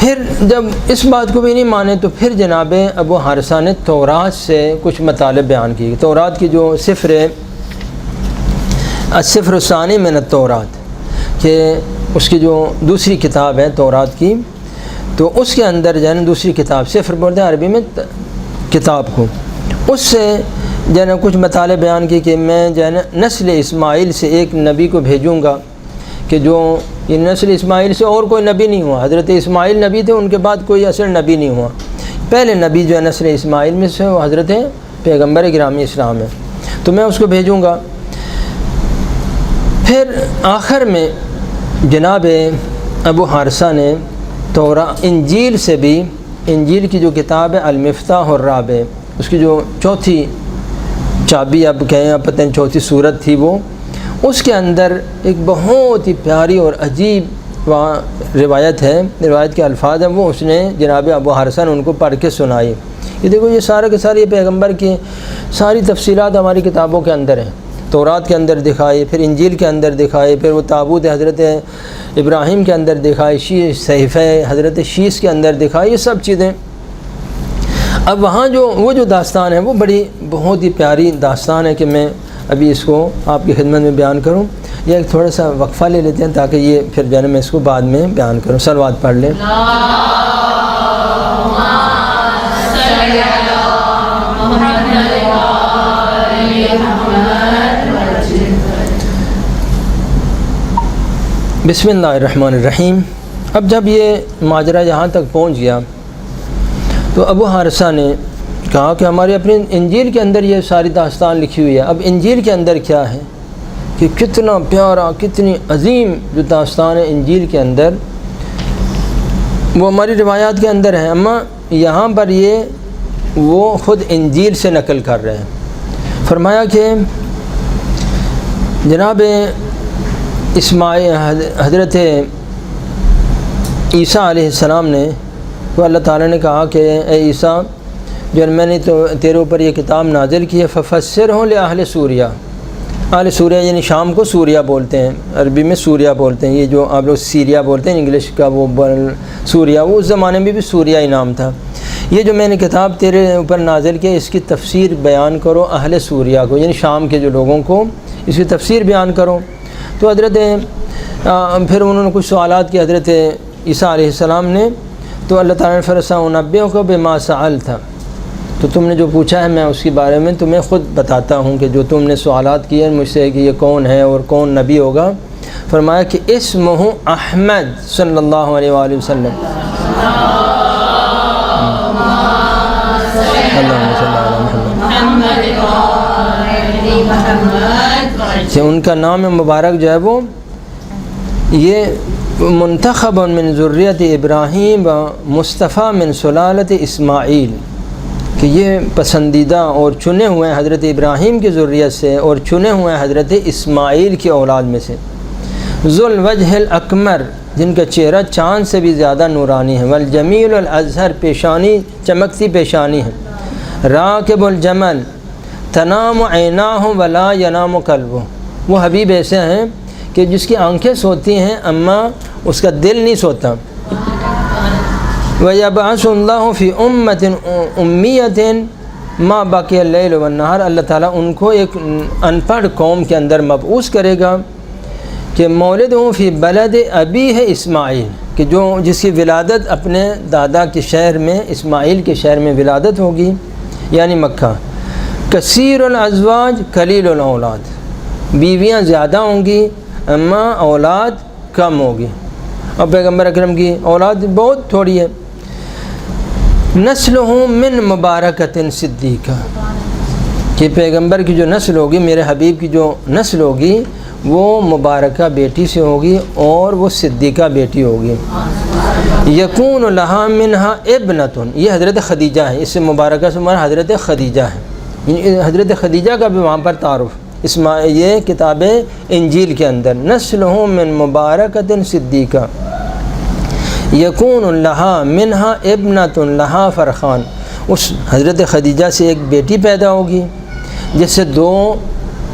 پھر جب اس بات کو بھی نہیں مانے تو پھر جناب ابو حارثہ نے تورات سے کچھ مطالب بیان کی۔ تورات کی جو السفر الثانی من التورات، کہ اس کی جو دوسری کتاب ہے تورات کی، تو اس کے اندر جو ہے نا دوسری کتاب، سفر بولتے ہیں عربی میں کتاب کو، اس سے جو ہے نا کچھ مطالب بیان کی کہ میں جو ہے نا نسل اسماعیل سے ایک نبی کو بھیجوں گا، کہ جو یہ نسل اسماعیل سے اور کوئی نبی نہیں ہوا، حضرت اسماعیل نبی تھے، ان کے بعد کوئی اصل نبی نہیں ہوا، پہلے نبی جو ہے نسل اسماعیل میں سے وہ حضرت پیغمبر گرامی اسلام ہے، تو میں اس کو بھیجوں گا۔ پھر آخر میں جناب ابو حارثہ نے انجیل سے بھی، انجیل کی جو کتاب ہے المفتاح الرابع، اس کی جو چوتھی چابی اب کہیں آپ پتہ نہیں چوتھی صورت تھی وہ، اس کے اندر ایک بہت ہی پیاری اور عجیب وہاں روایت کے الفاظ ہیں، وہ اس نے جناب ابو حارثہ نے ان کو پڑھ کے سنائی۔ یہ دیکھو یہ سارے کے سارے پیغمبر کی ساری تفصیلات ہماری کتابوں کے اندر ہیں، تورات کے اندر دکھائی، پھر انجیل کے اندر دکھائی، پھر وہ تابوت حضرت ابراہیم کے اندر دکھائی، صحیفہ حضرت شیش کے اندر دکھائی، یہ سب چیزیں۔ اب وہاں وہ جو داستان ہے وہ بہت ہی پیاری داستان ہے کہ میں ابھی اس کو آپ کی خدمت میں بیان کروں، یا ایک تھوڑا سا وقفہ لے لیتے ہیں تاکہ یہ پھر جو ہے میں اس کو بعد میں بیان کروں۔ صلوات پڑھ لیں۔ بسم اللہ الرحمن الرحیم۔ اب جب یہ ماجرا یہاں تک پہنچ گیا تو ابو حارثہ نے کہا کہ ہمارے اپنے انجیل کے اندر یہ ساری داستان لکھی ہوئی ہے، اب انجیل کے اندر کیا ہے کہ کتنا پیارا، کتنی عظیم جو داستان ہے انجیل کے اندر، وہ ہماری روایات کے اندر ہے، اما یہاں پر وہ خود انجیل سے نقل کر رہے ہیں۔ فرمایا کہ جناب حضرت عیسیٰ علیہ السلام نے، تو اللہ تعالیٰ نے کہا کہ اے عیسیٰ، جو میں نے تو تیرے اوپر یہ کتاب نازل کی ہے، ففسرہ لأہل سوریہ، اہل سوریہ یعنی شام کو سوریہ بولتے ہیں، عربی میں سوریہ بولتے ہیں، یہ جو آپ لوگ سیریا بولتے ہیں انگلش کا وہ سوریہ، وہ اس زمانے میں بھی سوریہ ہی نام تھا۔ یہ جو میں نے کتاب تیرے اوپر نازل کی، اس کی تفسیر بیان کرو اہل سوریہ کو، یعنی شام کے جو لوگوں کو اس کی تفسیر بیان کرو۔ تو حضرت پھر انہوں نے کچھ سوالات کیے حضرت عیسیٰ علیہ السلام نے، تو اللہ تعالیٰ نے فرمایا انبئکم بما سألت، تو تم نے جو پوچھا ہے میں اس کے بارے میں تمہیں خود بتاتا ہوں کہ جو تم نے سوالات کیے مجھ سے کہ یہ کون ہے اور کون نبی ہوگا۔ فرمایا کہ اسمہ احمد صلی اللہ علیہ وآلہ وسلم، ان کا نام مبارک جو ہے وہ یہ منتخب من ذریت ابراہیم و مصطفیٰ من سلالت اسماعیل، کہ یہ پسندیدہ اور چنے ہوئے ہیں حضرت ابراہیم کی ذریت سے اور چنے ہوئے ہیں حضرت اسماعیل کی اولاد میں سے۔ ذو الوجہ الاکمر، جن کا چہرہ چاند سے بھی زیادہ نورانی ہے، والجمیل الازہر، پیشانی چمکتی پیشانی ہے، راکب الجمل، تنام عیناہ ولا ینام قلبہ، وہ حبیب ایسے ہیں کہ جس کی آنکھیں سوتی ہیں اما اس کا دل نہیں سوتا۔ وَيَبْعَثُ اللَّهُ فِي أُمَّةٍ أُمِّيَّةٍ مَا بَقِيَ اللَّيْلُ وَالنَّهَارُ، اللہ تعالیٰ ان کو ایک ان پڑھ قوم کے اندر مبعوث کرے گا کہ مولدہ فی بلد ابی ہے اسماعیل، کہ جس کی ولادت اپنے دادا کے شہر میں اسماعیل کے شہر میں ولادت ہوگی، یعنی مکہ۔ کثیر الازواج قلیل الاولاد، بیویاں زیادہ ہوں گی اما اولاد کم ہوگی، اور پیغمبر اکرم کی اولاد بہت تھوڑی ہے۔ نسلہ من مبارکۃ صدیقہ، کہ پیغمبر کی جو نسل ہوگی، میرے حبیب کی جو نسل ہوگی وہ مبارکہ بیٹی سے ہوگی اور وہ صدیقہ بیٹی ہوگی۔ یکون لہا منہا ابنۃ، یہ حضرت خدیجہ ہے، اس سے مبارکہ سے مراد حضرت خدیجہ ہے، حضرت خدیجہ کا بھی وہاں پر تعارف یہ کتاب انجیل کے اندر۔ نسلہ من مبارکۃ صدیقہ، یکون لہا منہا ابنۃ لہا فرخان، اس حضرت خدیجہ سے ایک بیٹی پیدا ہوگی جس سے دو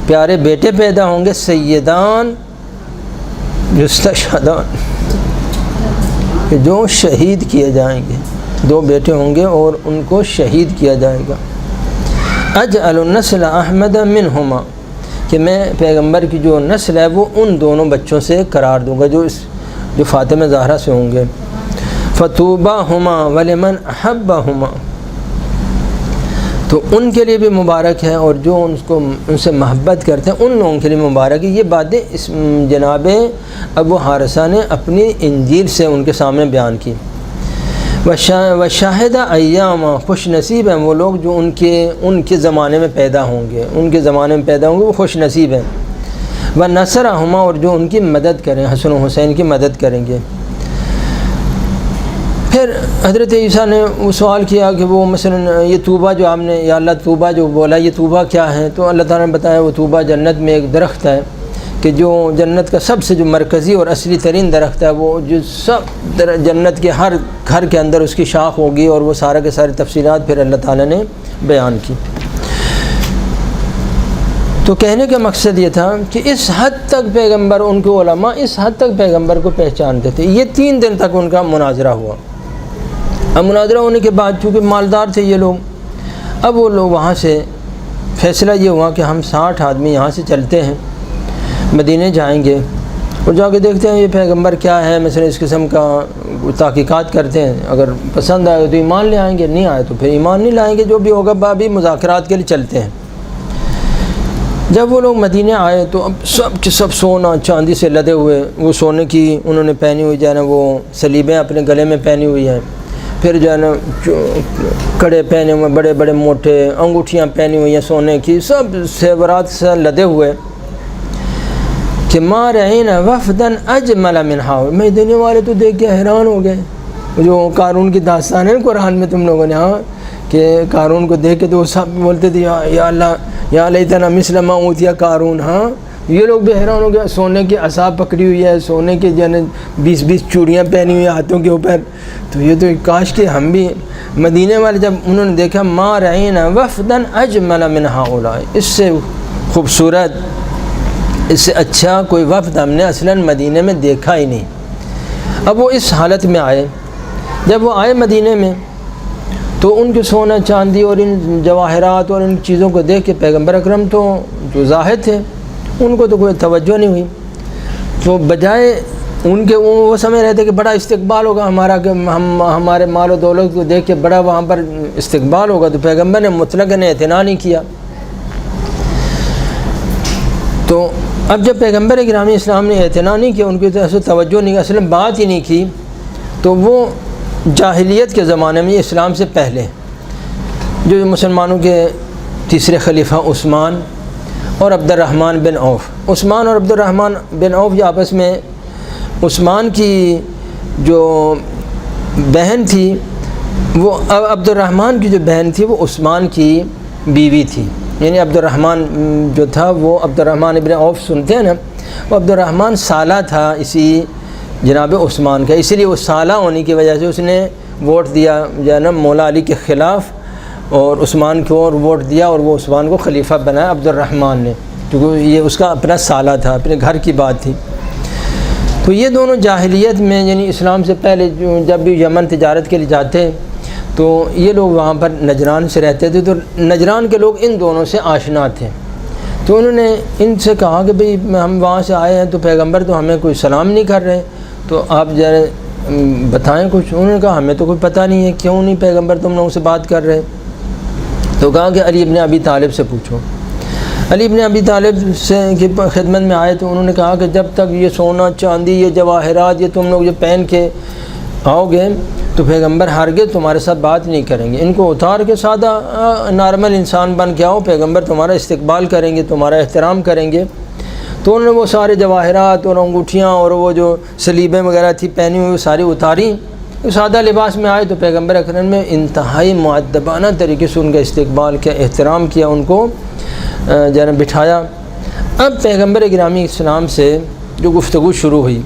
پیارے بیٹے پیدا ہوں گے، سیدان یستشہدان، جو شہید کیے جائیں گے، دو بیٹے ہوں گے اور ان کو شہید کیا جائے گا۔ اجعل النسل احمد منہما، کہ میں پیغمبر کی جو نسل ہے وہ ان دونوں بچوں سے قرار دوں گا جو فاطمہ زہرا سے ہوں گے۔ فطوباہما ولمن احبہما، تو ان کے لیے بھی مبارک ہے اور جو ان سے محبت کرتے ہیں ان لوگوں کے لیے مبارک ہے۔ یہ باتیں جناب ابو حارثہ نے اپنی انجیل سے ان کے سامنے بیان کی۔ وشاہدہ ایام، خوش نصیب ہیں وہ لوگ جو ان کے زمانے میں پیدا ہوں گے، وہ خوش نصیب ہیں۔ ونصرہما، اور جو ان کی مدد کریں، حسن و حسین کی مدد کریں گے۔ پھر حضرت عیسیٰ نے وہ سوال کیا کہ وہ مثلا یہ طوبہ جو آپ نے، یا اللہ طوبہ جو بولا یہ طوبہ کیا ہے؟ تو اللہ تعالیٰ نے بتایا وہ طوبہ جنت میں ایک درخت ہے کہ جو جنت کا سب سے جو مرکزی اور اصلی ترین درخت ہے وہ جو سب جنت کے ہر گھر کے اندر اس کی شاخ ہوگی، اور وہ سارے کے ساری تفصیلات پھر اللہ تعالیٰ نے بیان کی۔ تو کہنے کا مقصد یہ تھا کہ اس حد تک پیغمبر، ان کے علماء اس حد تک پیغمبر کو پہچانتے تھے۔ یہ 3 دن تک ان کا مناظرہ ہوا۔ اب مناظرہ ہونے کے بعد چونکہ مالدار تھے یہ لوگ، اب وہ لوگ وہاں سے فیصلہ یہ ہوا کہ ہم 60 آدمی یہاں سے چلتے ہیں، مدینے جائیں گے اور جا کے دیکھتے ہیں یہ پیغمبر کیا ہے، مثلا اس قسم کا تحقیقات کرتے ہیں، اگر پسند آئے تو ایمان لے آئیں گے، نہیں آئے تو پھر ایمان نہیں لائیں گے، جو بھی ہوگا ابھی مذاکرات کے لیے چلتے ہیں۔ جب وہ لوگ مدینے آئے تو اب سب کے سب سونا چاندی سے لدے ہوئے، وہ سونے کی انہوں نے پہنی ہوئی جو ہے نا وہ سلیبیں اپنے گلے میں پہنی ہوئی ہیں، پھر جو ہے نا کڑے پہنے ہوئے بڑے بڑے موٹے، انگوٹھیاں پہنی ہوئی ہیں سونے کی، سب زیورات سے لدے ہوئے کہ ما رأینا وفدن اجمل من ہؤلاء۔ مدینے والے تو دیکھ کے حیران ہو گئے، جو قارون کی داستان ہے قرآن میں تم لوگوں نے، ہاں کہ قارون کو دیکھ کے تو وہ سب بولتے تھے یا اللہ یا لیتنا مثل ما اوتی قارون۔ ہاں یہ لوگ بھی حیران ہو گئے، سونے کی عصا پکڑی ہوئی ہے، سونے کے جو ہے 20 چوڑیاں پہنی ہوئی ہیں ہاتھوں کے اوپر، تو یہ تو کاش کہ ہم بھی۔ مدینے والے جب انہوں نے دیکھا ما رأینا وفدن اجمل من ہؤلاء، اس سے خوبصورت، اس سے اچھا کوئی وفد ہم نے اصلاً مدینے میں دیکھا ہی نہیں۔ اب وہ اس حالت میں آئے، جب وہ آئے مدینے میں تو ان کے سونا چاندی اور ان جواہرات اور ان چیزوں کو دیکھ کے پیغمبر اکرم تو جو زاہد تھے ان کو تو کوئی توجہ نہیں ہوئی، تو بجائے ان کے وہ سمجھ رہے تھے کہ بڑا استقبال ہوگا ہمارا، کہ ہمارے مال و دولت کو دیکھ کے بڑا وہاں پر استقبال ہوگا، تو پیغمبر نے مطلقاً اعتنا نہیں کیا۔ تو اب جب پیغمبر گرامی اسلام نے اعتنا نہیں کیا، ان کی طرف سے توجہ نہیں کی، اصل بات ہی نہیں کی، تو وہ جاہلیت کے زمانے میں اسلام سے پہلے جو مسلمانوں کے تیسرے خلیفہ عثمان اور عبد الرحمن بن عوف، عثمان اور عبد الرحمن بن عوف یہ آپس میں، عثمان کی جو بہن تھی وہ عبد الرحمن کی جو بہن تھی وہ عثمان کی بیوی تھی، یعنی عبد الرحمن جو تھا وہ عبد الرحمن ابن عوف سنتے ہیں نا، وہ عبد الرحمن سالہ تھا اسی جناب عثمان کا، اسی لیے وہ سالہ ہونے کی وجہ سے اس نے ووٹ دیا جو ہے نا مولا علی کے خلاف، اور عثمان کو اور ووٹ دیا، اور وہ عثمان کو خلیفہ بنایا عبد الرحمن نے، کیونکہ یہ اس کا اپنا سالہ تھا، اپنے گھر کی بات تھی۔ تو یہ دونوں جاہلیت میں یعنی اسلام سے پہلے جب بھی یمن تجارت کے لیے جاتے تو یہ لوگ وہاں پر نجران سے رہتے تھے، تو نجران کے لوگ ان دونوں سے آشنا تھے، تو انہوں نے ان سے کہا کہ بھئی ہم وہاں سے آئے ہیں تو پیغمبر تو ہمیں کوئی سلام نہیں کر رہے، تو آپ ذرا بتائیں کچھ۔ انہوں نے کہا ہمیں تو کوئی پتہ نہیں ہے، کیوں نہیں پیغمبر تم لوگوں سے بات کر رہے؟ تو کہا کہ علی ابن ابی طالب سے پوچھو۔ علی ابن ابی طالب سے کی خدمت میں آئے تو انہوں نے کہا کہ جب تک یہ سونا چاندی یہ جواہرات یہ تم لوگ یہ پہن کے آؤ گے تو پیغمبر ہرگز تمہارے ساتھ بات نہیں کریں گے، ان کو اتار کے سادہ نارمل انسان بن کے آؤ، پیغمبر تمہارا استقبال کریں گے، تمہارا احترام کریں گے۔ تو انہوں نے وہ سارے جواہرات اور انگوٹھیاں اور وہ جو سلیبیں وغیرہ تھی پہنی ہوئی وہ ساری اتاری، سادہ لباس میں آئے تو پیغمبر اکرم نے انتہائی مؤدبانہ طریقے سے ان کا استقبال کیا، احترام کیا، ان کو جناب بٹھایا۔ اب پیغمبر گرامی اسلام سے جو گفتگو شروع ہوئی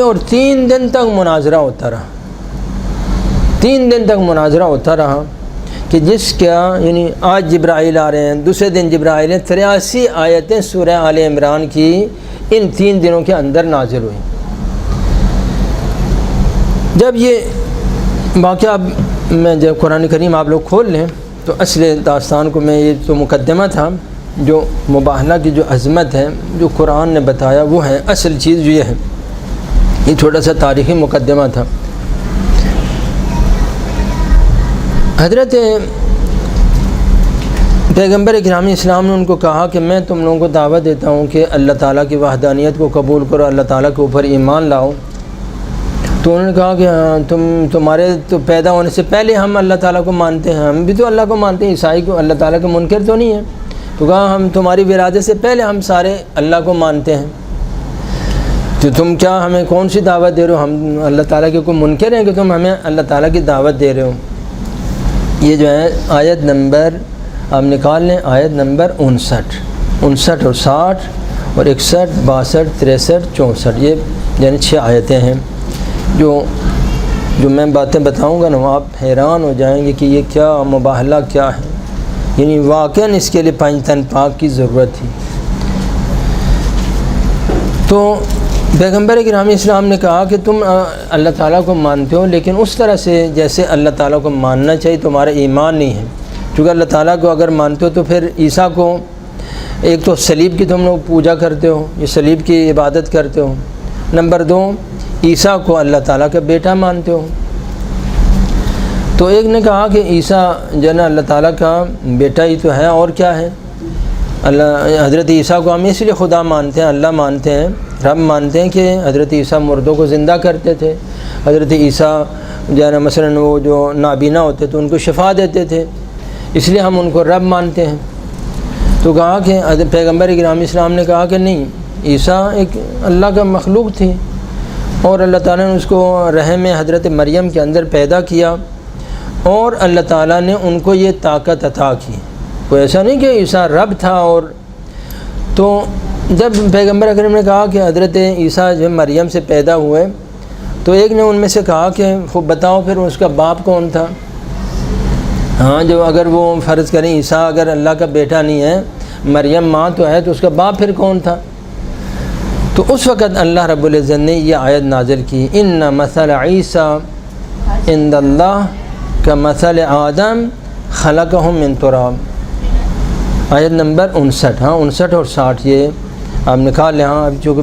اور 3 دن تک مناظرہ ہوتا رہا، 3 دن تک مناظرہ ہوتا رہا کہ جس کا یعنی آج جبرائیل آ رہے ہیں، دوسرے دن جبرائیل ہیں، 83 آیتیں سورہ آل عمران کی ان 3 دنوں کے اندر نازل ہوئی۔ جب یہ واقعہ میں جب قرآن کریم آپ لوگ کھول لیں تو اصل داستان کو میں یہ تو مقدمہ تھا، جو مباہلہ کی جو عظمت ہے جو قرآن نے بتایا وہ ہے اصل چیز جو یہ ہے، یہ چھوٹا سا تاریخی مقدمہ تھا۔ حضرت پیغمبر گرامی اسلام نے ان کو کہا کہ میں تم لوگوں کو دعوت دیتا ہوں کہ اللہ تعالیٰ کی وحدانیت کو قبول کرو، اللہ تعالیٰ کے اوپر ایمان لاؤ۔ تو انہوں نے کہا کہ تمہارے تو پیدا ہونے سے پہلے ہم اللہ تعالیٰ کو مانتے ہیں، ہم بھی تو اللہ کو مانتے ہیں، عیسائی کو اللہ تعالیٰ کے منکر تو نہیں ہیں۔ تو کہا ہم تمہاری ولادت سے پہلے ہم سارے اللہ کو مانتے ہیں، تو تم کیا ہمیں کون سی دعوت دے رہے ہو؟ ہم اللہ تعالیٰ کے کوئی منکر ہیں کہ تم ہمیں اللہ تعالیٰ کی دعوت دے رہے ہو؟ یہ جو ہے آیت نمبر آپ نکال لیں آیت نمبر 59 اور 60 اور 61 62 63 64، یہ یعنی 6 آیتیں ہیں جو میں باتیں بتاؤں گا نا وہ آپ حیران ہو جائیں گے کہ یہ کیا مباہلہ کیا ہے، یعنی واقعاً اس کے لیے 5 تن پاک کی ضرورت تھی۔ تو پیغمبر گرامی اسلام نے کہا کہ تم اللہ تعالیٰ کو مانتے ہو لیکن اس طرح سے جیسے اللہ تعالیٰ کو ماننا چاہیے، تمہارا ایمان نہیں ہے، کیونکہ اللہ تعالیٰ کو اگر مانتے ہو تو پھر عیسیٰ کو ایک تو صلیب کی تم لوگ پوجا کرتے ہو، یہ صلیب کی عبادت کرتے ہو، نمبر 2 عیسیٰ کو اللہ تعالیٰ کا بیٹا مانتے ہو۔ تو ایک نے کہا کہ عیسیٰ جو نا اللہ تعالیٰ کا بیٹا ہی تو ہے اور کیا ہے، حضرت عیسیٰ کو ہم اس لیے خدا مانتے ہیں، اللہ مانتے ہیں، رب مانتے ہیں کہ حضرت عیسیٰ مردوں کو زندہ کرتے تھے، حضرت عیسیٰ جو ہے نا مثلاً وہ جو نابینا ہوتے تھے ان کو شفا دیتے تھے، اس لیے ہم ان کو رب مانتے ہیں۔ تو کہا کہ پیغمبر گرامی اسلام نے کہا کہ نہیں، عیسیٰ ایک اللہ کا مخلوق تھی اور اللہ تعالیٰ نے اس کو رحم حضرت مریم کے اندر پیدا کیا اور اللہ تعالیٰ نے ان کو یہ طاقت عطا کی، کوئی ایسا نہیں کہ عیسیٰ رب تھا۔ اور تو جب پیغمبر اکرم نے کہا کہ حضرت عیسیٰ جو مریم سے پیدا ہوئے تو ایک نے ان میں سے کہا کہ خوب بتاؤ پھر اس کا باپ کون تھا؟ ہاں جو اگر وہ فرض کریں عیسیٰ اگر اللہ کا بیٹا نہیں ہے، مریم ماں تو ہے، تو اس کا باپ پھر کون تھا؟ تو اس وقت اللہ رب العزت نے یہ آیت نازل کی، ان مثل عیسیٰ عند اللہ کمثل آدم خلقہ من تراب، آیت نمبر 59۔ ہاں 59 اور 60 یہ آپ نکال لیں، ہاں چونکہ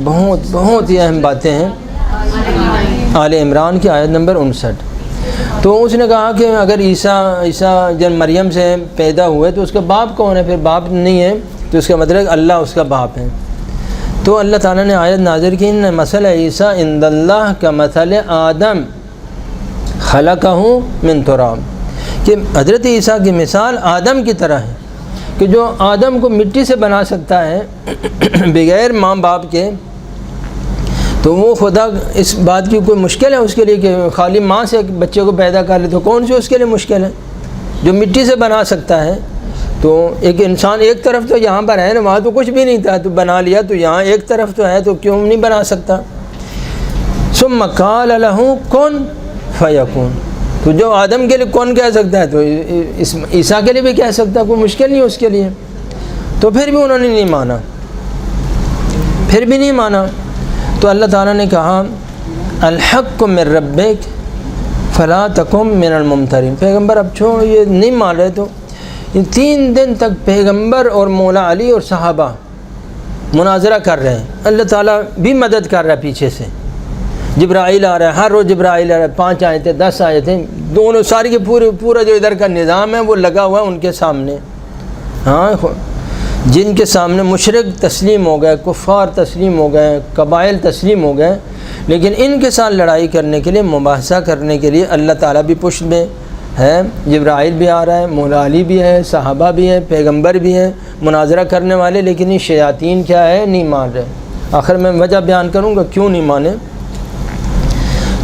بہت ہی اہم باتیں ہیں، آل عمران کی آیت نمبر 59۔ تو اس نے کہا کہ اگر عیسیٰ جب مریم سے پیدا ہوئے تو اس کا باپ کون ہے؟ پھر باپ نہیں ہے تو اس کا مطلب اللہ اس کا باپ ہے۔ تو اللہ تعالیٰ نے آیت نازل کی، ان مثل عیسیٰ عند اللہ کمثل آدم خلقہ من تراب، کہ حضرت عیسیٰ کی مثال آدم کی طرح ہے کہ جو آدم کو مٹی سے بنا سکتا ہے بغیر ماں باپ کے، تو وہ خدا اس بات کی کوئی مشکل ہے اس کے لیے کہ خالی ماں سے ایک بچے کو پیدا کر لے، تو کون سی اس کے لیے مشکل ہے؟ جو مٹی سے بنا سکتا ہے، تو ایک انسان ایک طرف تو یہاں پر ہے نا، وہاں تو کچھ بھی نہیں تھا تو بنا لیا، تو یہاں ایک طرف تو ہے تو کیوں نہیں بنا سکتا؟ ثم قال له کن فیکون، تو جو آدم کے لیے کون کہہ سکتا ہے تو عیسیٰ کے لیے بھی کہہ سکتا ہے، کوئی مشکل نہیں اس کے لیے۔ تو پھر بھی انہوں نے نہیں مانا، تو اللہ تعالیٰ نے کہا الحق من ربک فلا تکن من الممترین، پیغمبر اب چھوڑ یہ نہیں مان رہے تو 3 دن تک پیغمبر اور مولا علی اور صحابہ مناظرہ کر رہے ہیں، اللہ تعالیٰ بھی مدد کر رہا ہے پیچھے سے، جبرائیل آ رہا ہے، ہر روز جبرائیل آ رہا ہے، 5 آیتیں 10 آیتیں، دونوں ساری کے پورا جو ادھر کا نظام ہے وہ لگا ہوا ہے ان کے سامنے۔ ہاں جن کے سامنے مشرک تسلیم ہو گئے، کفار تسلیم ہو گئے، قبائل تسلیم ہو گئے، لیکن ان کے ساتھ لڑائی کرنے کے لیے، مباحثہ کرنے کے لیے اللہ تعالیٰ بھی پشت میں ہے، جبرائیل بھی آ رہا ہے، مولا علی بھی ہے، صحابہ بھی ہیں، پیغمبر بھی ہیں مناظرہ کرنے والے، لیکن یہ شیاطین کیا ہے؟ نہیں مان رہے۔ آخر میں وجہ بیان کروں گا کیوں نہیں مانے۔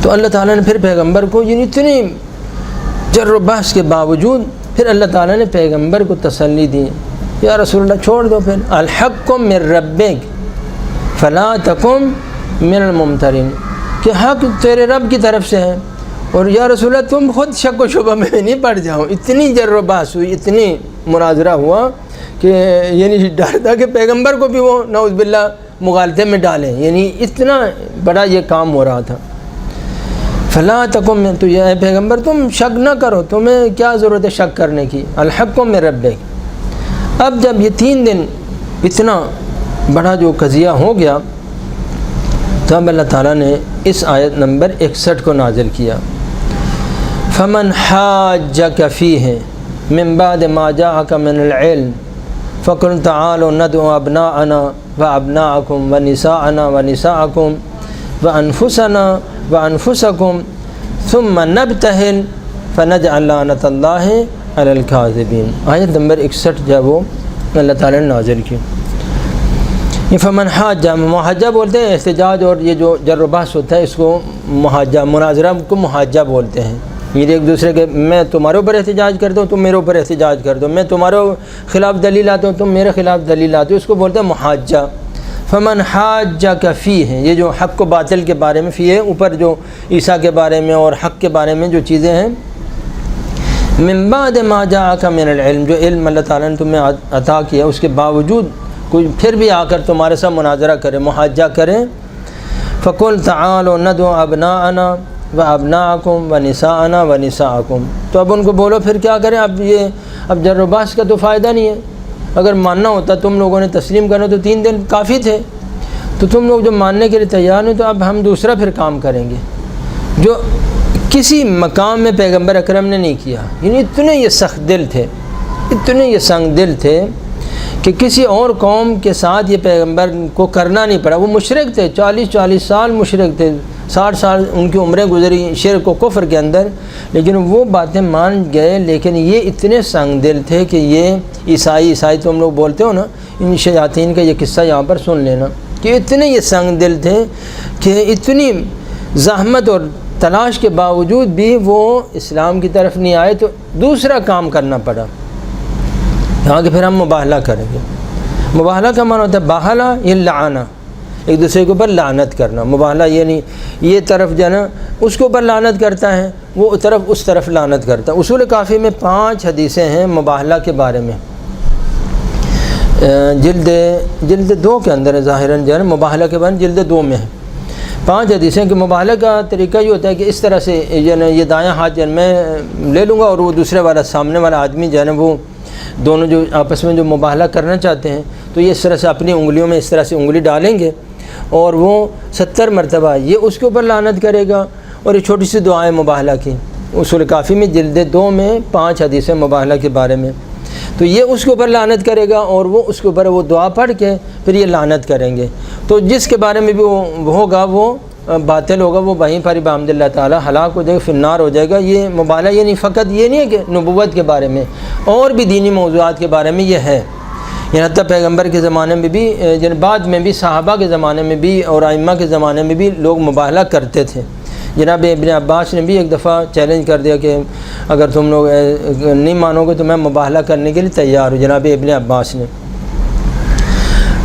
تو اللہ تعالیٰ نے پھر پیغمبر کو یعنی اتنی جر و بحث کے باوجود پھر اللہ تعالیٰ نے پیغمبر کو تسلی دی، یا رسول اللہ چھوڑ دو، پھر الحق من ربک فلا تکن من الممترین، کہ حق تیرے رب کی طرف سے ہے، اور یا رسول اللہ تم خود شک و شبہ میں نہیں پڑ جاؤ۔ اتنی جر و بحث ہوئی، اتنی مناظرہ ہوا کہ یعنی ڈر تھا کہ پیغمبر کو بھی وہ نعوذ باللہ مغالطے میں ڈالیں، یعنی اتنا بڑا یہ کام ہو رہا تھا۔ فلا تکن، تو یہ پیغمبر تم شک نہ کرو، تمہیں کیا ضرورت ہے شک کرنے کی، الحق من ربک۔ اب جب یہ 3 دن اتنا بڑا جو قضیہ ہو گیا، تب اللہ تعالیٰ نے اس آیت نمبر 61 کو نازل کیا، فمن حاجک فیہ من بعد ما جاءک من العلم فقل تعالوا ندعو ابناءنا وابناءکم ونساءنا ونساءکم وانفسنا وانفسکم ثم نبتہل فنجعل لعنۃ اللہ علی الکاذبین۔ آیت نمبر 61 جب وہ اللہ تعالیٰ نے نازل کی، یہ فمن حاجہ، محاجہ بولتے ہیں احتجاج، اور یہ جو جر و بحث ہوتا ہے اس کو محاجہ، مناظرہ کو محاجہ بولتے ہیں، یہ ایک دوسرے کے، میں تمہارے اوپر احتجاج کرتا ہوں، تم میرے اوپر احتجاج کر دو، میں تمہارے خلاف دلیل لاتا ہوں، تم میرے خلاف دلیل لاتے ہو، اس کو بولتے ہیں محاجہ۔ فمن حاجک فیہ، یہ جو حق و باطل کے بارے میں، فی ہے اوپر جو عیسیٰ کے بارے میں اور حق کے بارے میں جو چیزیں ہیں، من بعد ما جاءک من العلم، جو علم اللہ تعالیٰ نے تمہیں عطا کیا اس کے باوجود کوئی پھر بھی آ کر تمہارے ساتھ مناظرہ کرے، محاجہ کرے، فقل تعالوا ندعو ابناءنا وابناءکم ونساءنا ونساءکم، تو اب ان کو بولو پھر کیا کریں، اب جر و بحث کا تو فائدہ نہیں ہے۔ اگر ماننا ہوتا، تم لوگوں نے تسلیم کرنا تو 3 دن کافی تھے، تو تم لوگ جو ماننے کے لیے تیار نہیں، تو اب ہم دوسرا پھر کام کریں گے جو کسی مقام میں پیغمبر اکرم نے نہیں کیا۔ یعنی اتنے یہ سخت دل تھے، اتنے یہ سنگ دل تھے کہ کسی اور قوم کے ساتھ یہ پیغمبر کو کرنا نہیں پڑا۔ وہ مشرک تھے، 40 سال مشرک تھے، 60 سال ان کی عمریں گزری شرک و کفر کے اندر، لیکن وہ باتیں مان گئے۔ لیکن یہ اتنے سنگ دل تھے کہ یہ عیسائی تو ہم لوگ بولتے ہو نا، ان شیاطین کا یہ قصہ یہاں پر سن لینا، کہ اتنے یہ سنگ دل تھے کہ اتنی زحمت اور تلاش کے باوجود بھی وہ اسلام کی طرف نہیں آئے، تو دوسرا کام کرنا پڑا، یہاں کہ پھر ہم مباہلہ کریں گے۔ مباہلہ کا معنی ہوتا ہے باہلہ، یہ لعنہ، ایک دوسرے کے اوپر لعنت کرنا۔ مباہلہ یعنی یہ طرف جو ہے نا اس کے اوپر لعنت کرتا ہے، وہ طرف اس طرف لعنت کرتا ہے۔ اصول کافی میں 5 حدیثیں ہیں مباہلہ کے بارے میں، جلد 2 کے اندر ہے، ظاہراً جو ہے مباہلہ کے بارے میں جلد 2 میں ہے 5 حدیثیں کہ مباہلہ کا طریقہ یہ ہوتا ہے کہ اس طرح سے یہ دایاں ہاتھ جو میں لے لوں گا اور وہ دوسرے والا سامنے والا آدمی جو ہے نا وہ دونوں جو آپس میں جو مباہلہ کرنا چاہتے ہیں تو یہ اس طرح سے اپنی انگلیوں میں اس طرح سے انگلی ڈالیں گے اور وہ 70 مرتبہ یہ اس کے اوپر لعنت کرے گا، اور یہ چھوٹی سی دعائیں مباہلہ کی اصول کافی میں جلد 2 میں 5 حدیثیں مباہلہ کے بارے میں۔ تو یہ اس کے اوپر لعنت کرے گا اور وہ اس کے اوپر وہ دعا پڑھ کے پھر یہ لعنت کریں گے، تو جس کے بارے میں بھی وہ ہوگا وہ باطل ہوگا، وہ وہیں پر بحمد اللہ تعالیٰ ہلاک ہو جائے گا، فی النار ہو جائے گا۔ یہ مباہلہ یہ نہیں، فقط یہ نہیں ہے کہ نبوت کے بارے میں، اور بھی دینی موضوعات کے بارے میں یہ ہے، یعنی حتیٰ پیغمبر کے زمانے میں بھی، بعد میں بھی صحابہ کے زمانے میں بھی اور ائمہ کے زمانے میں بھی لوگ مباہلہ کرتے تھے۔ جناب ابن عباس نے بھی ایک دفعہ چیلنج کر دیا کہ اگر تم لوگ نہیں مانو گے تو میں مباہلہ کرنے کے لیے تیار ہوں، جناب ابن عباس نے۔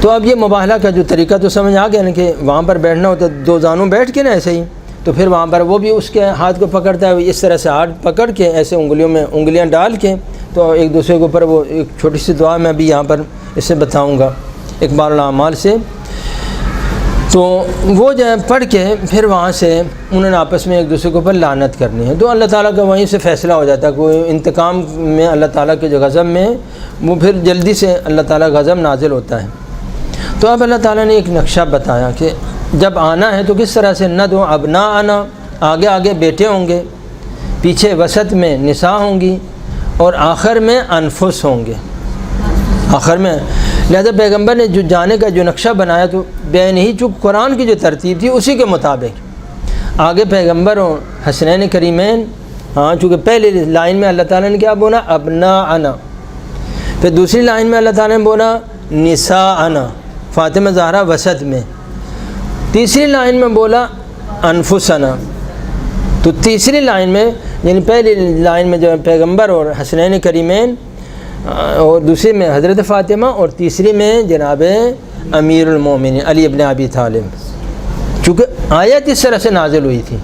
تو اب یہ مباہلہ کا جو طریقہ تو سمجھ آ گیا نا کہ وہاں پر بیٹھنا ہوتا ہے 2 زانوں بیٹھ کے نا ایسے ہی، تو پھر وہاں پر وہ بھی اس کے ہاتھ کو پکڑتا ہے، اس طرح سے ہاتھ پکڑ کے ایسے انگلیوں میں انگلیاں ڈال کے تو ایک دوسرے کے اوپر وہ ایک چھوٹی سی دعا میں بھی یہاں پر اسے بتاؤں گا اقبال الاعمال سے، تو وہ جو ہے پڑھ کے پھر وہاں سے انہوں نے آپس میں ایک دوسرے کے اوپر لعنت کرنی ہے، تو اللہ تعالیٰ کا وہیں سے فیصلہ ہو جاتا ہے۔ کوئی انتقام میں اللہ تعالیٰ کے جو غضب میں وہ پھر جلدی سے اللہ تعالیٰ غضب نازل ہوتا ہے۔ تو اب اللہ تعالیٰ نے ایک نقشہ بتایا کہ جب آنا ہے تو کس طرح سے، ندعو ابناءنا، آگے بیٹے ہوں گے، پیچھے وسط میں نساء ہوں گی اور آخر میں انفس ہوں گے، آخر میں۔ لہذا پیغمبر نے جو جانے کا جو نقشہ بنایا تو بے نہیں، چونکہ قرآن کی جو ترتیب تھی اسی کے مطابق آگے پیغمبر اور حسنین کریمین، چونکہ پہلی لائن میں اللہ تعالیٰ نے کیا بولا، ابناءنا، پھر دوسری لائن میں اللہ تعالیٰ نے بولا نساءنا، فاطمہ زہرا وسط میں، تیسری لائن میں بولا انفسنا، تو تیسری لائن میں یعنی پہلی لائن میں جو پیغمبر اور حسنین کریمین، اور دوسری میں حضرت فاطمہ، اور تیسری میں جناب امیر المومنین علی ابن ابی طالب، چونکہ آیت اس طرح سے نازل ہوئی تھی